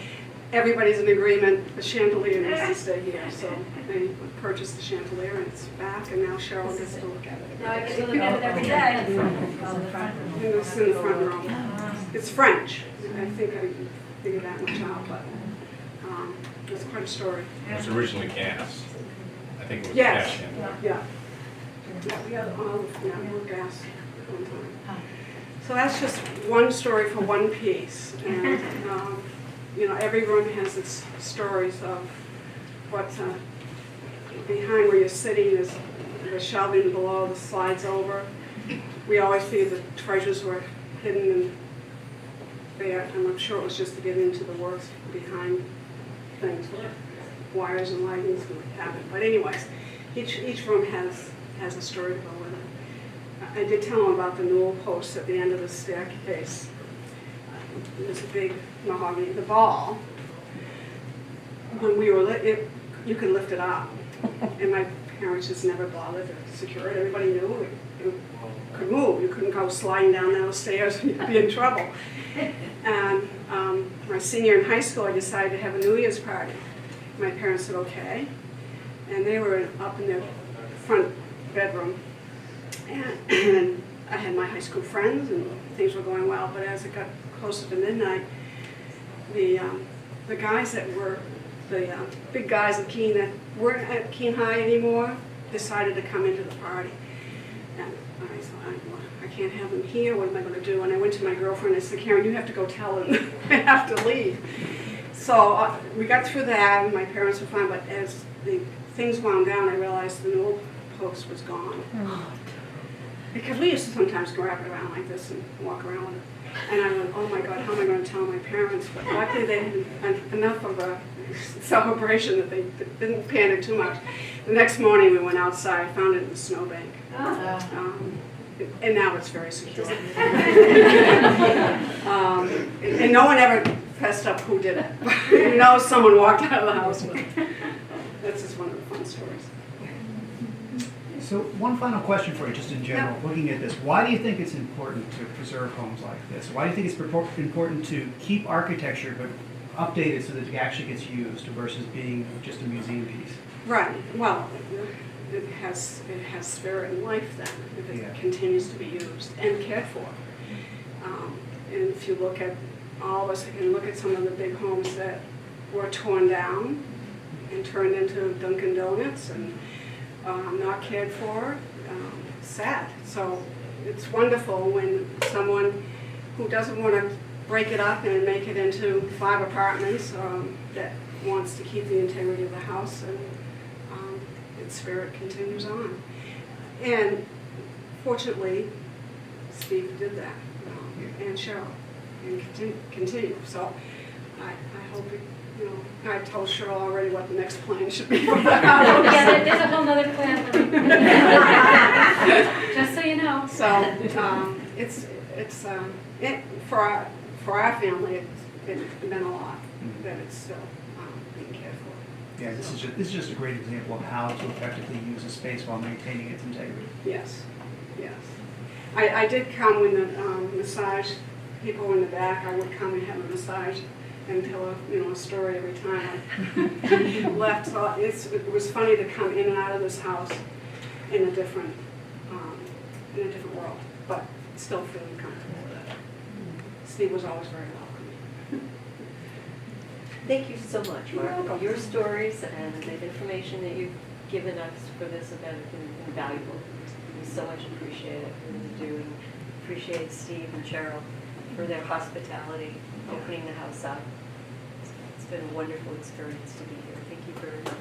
everybody's in agreement, the chandelier needs to stay here. So they purchased the chandelier and it's back, and now Cheryl gets to look at it. Now I get to look at it every day. It's in the front room. It's French. I think I figured that much out, but it's quite a story. It was originally cast. I think it was Yes. cast. Yeah. Yeah, we had more gas at one time. So that's just one story for one piece. And, every room has its stories of what behind where you're sitting is the shelving below, the slides over. We always figured the treasures were hidden in there, and I'm sure it was just to get into the works behind things where wires and lightings would happen. But anyways, each room has a story to go with it. I did tell them about the newel posts at the end of the staircase. There's a big mahogany. The ball, when we were you could lift it up, and my parents just never bothered to secure it. Everybody knew it could move. You couldn't go sliding down those stairs and you'd be in trouble. And my senior in high school, I decided to have a New Year's party. My parents said okay, and they were up in their front bedroom, and I had my high school friends and things were going well, but as it got closer to midnight, the guys that were the big guys at Keene that weren't at Keene High anymore decided to come into the party. And I thought, I can't have them here, what am I going to do? And I went to my girlfriend and I said, "Karen, you have to go tell them I have to leave." So we got through that, and my parents were fine, but as the things wound down, I realized the newel post was gone. Because we used to sometimes grab it around like this and walk around with it. And I went, "Oh my God, how am I going to tell my parents?" But luckily they had enough of a celebration that they didn't panic too much. The next morning we went outside, I found it in the snowbank. And now it's very secure. And no one ever fessed up who did it. Someone walked out of the house with it. That's just one of the fun stories. So one final question for you, just in general, looking at this. Why do you think it's important to preserve homes like this? Why do you think it's important to keep architecture but update it so that it actually gets used versus being just a museum piece? Right. Well, it has spirit and life then, if it continues to be used and cared for. And if you look at all of us, and look at some of the big homes that were torn down and turned into Dunkin' Donuts and not cared for, sad. So it's wonderful when someone who doesn't want to break it up and make it into 5 apartments that wants to keep the integrity of the house, and its spirit continues on. And fortunately, Steve did that, and Cheryl, and continue. So I hope it, I told Cheryl already what the next plan should be for the house. Yeah, there's a whole nother plan for me. Just so you know. So it's for our family, it's been a lot that it's still being cared for. Yeah, this is just a great example of how to effectively use a space while maintaining its integrity. Yes, yes. I did come when the massage people were in the back. I would come and have a massage and tell a story every time I left. So it was funny to come in and out of this house in a different world, but still feeling comfortable with it. Steve was always very welcoming. Thank you so much, You're Mark. welcome. Your stories and the information that you've given us for this event have been invaluable. We so much appreciate it, we really do, and appreciate Steve and Cheryl for their hospitality, opening the house up. It's been a wonderful experience to be here. Thank you very much.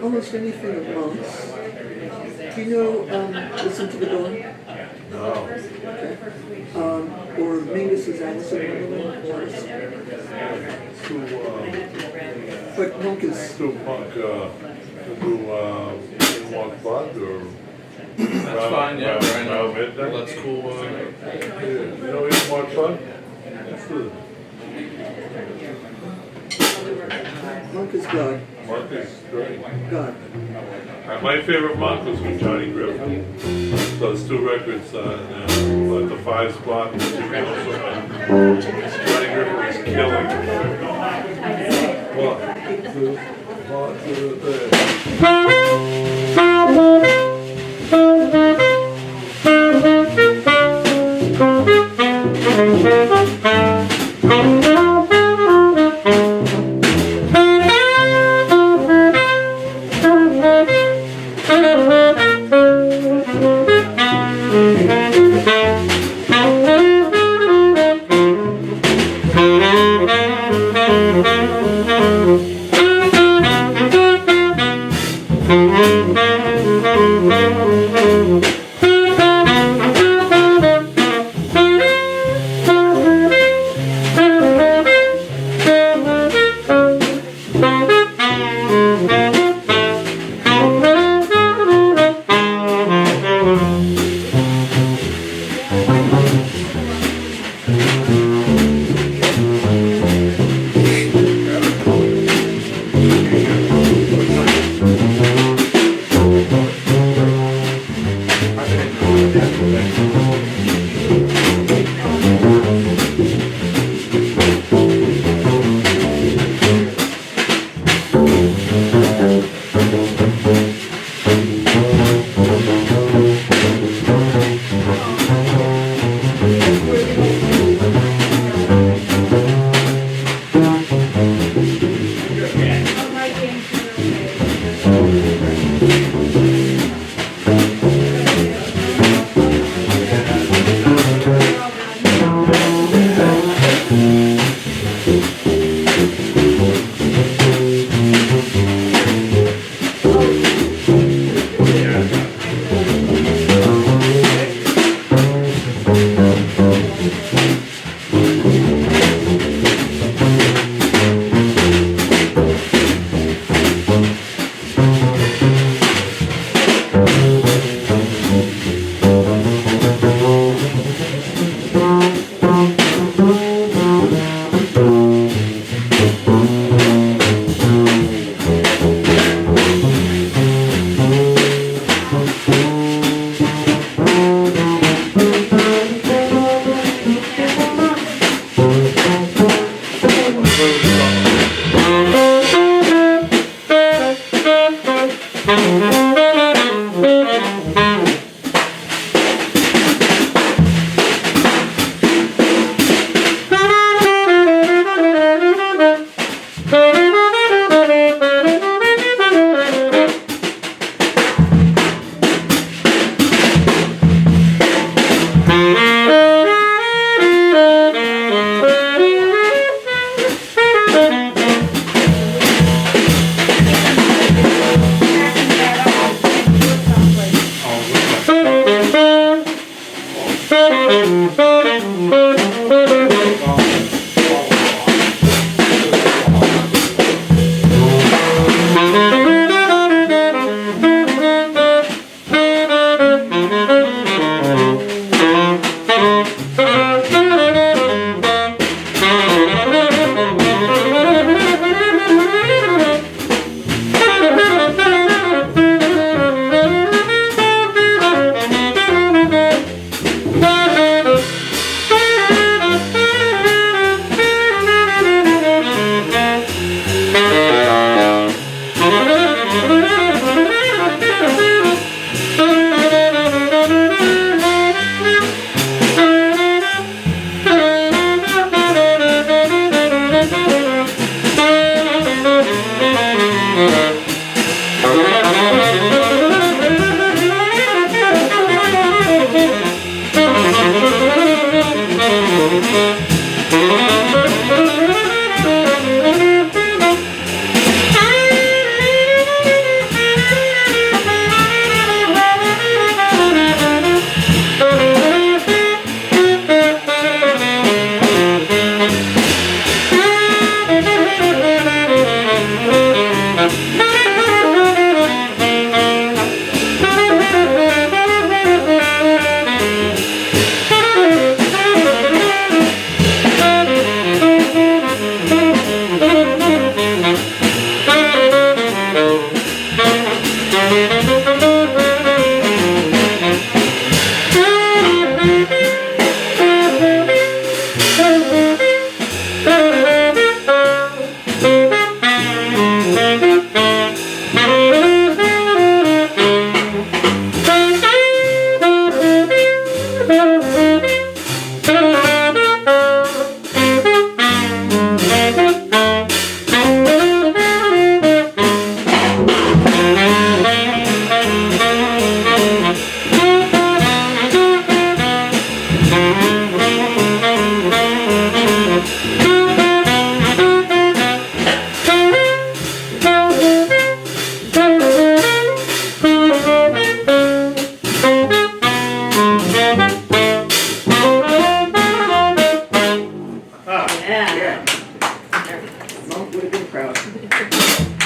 Almost anything at once. Do you know, Listen to the Dawn? No. Okay. Or Mingus's Alice in Wonderland chorus? But Monk is, Do Monk, want blood or? That's fine, yeah, right now. Around midnight? That's cool. Yeah, you know, you want fun? Let's do it. Monk is God. Monk is great. God. My favorite Monk was with Johnny Griffin. Those two records on like the 5 spot. Johnny Griffin was killing it. 1, 2, 1, 2, 3.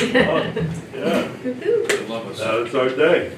Yeah, They love us. now it's our day.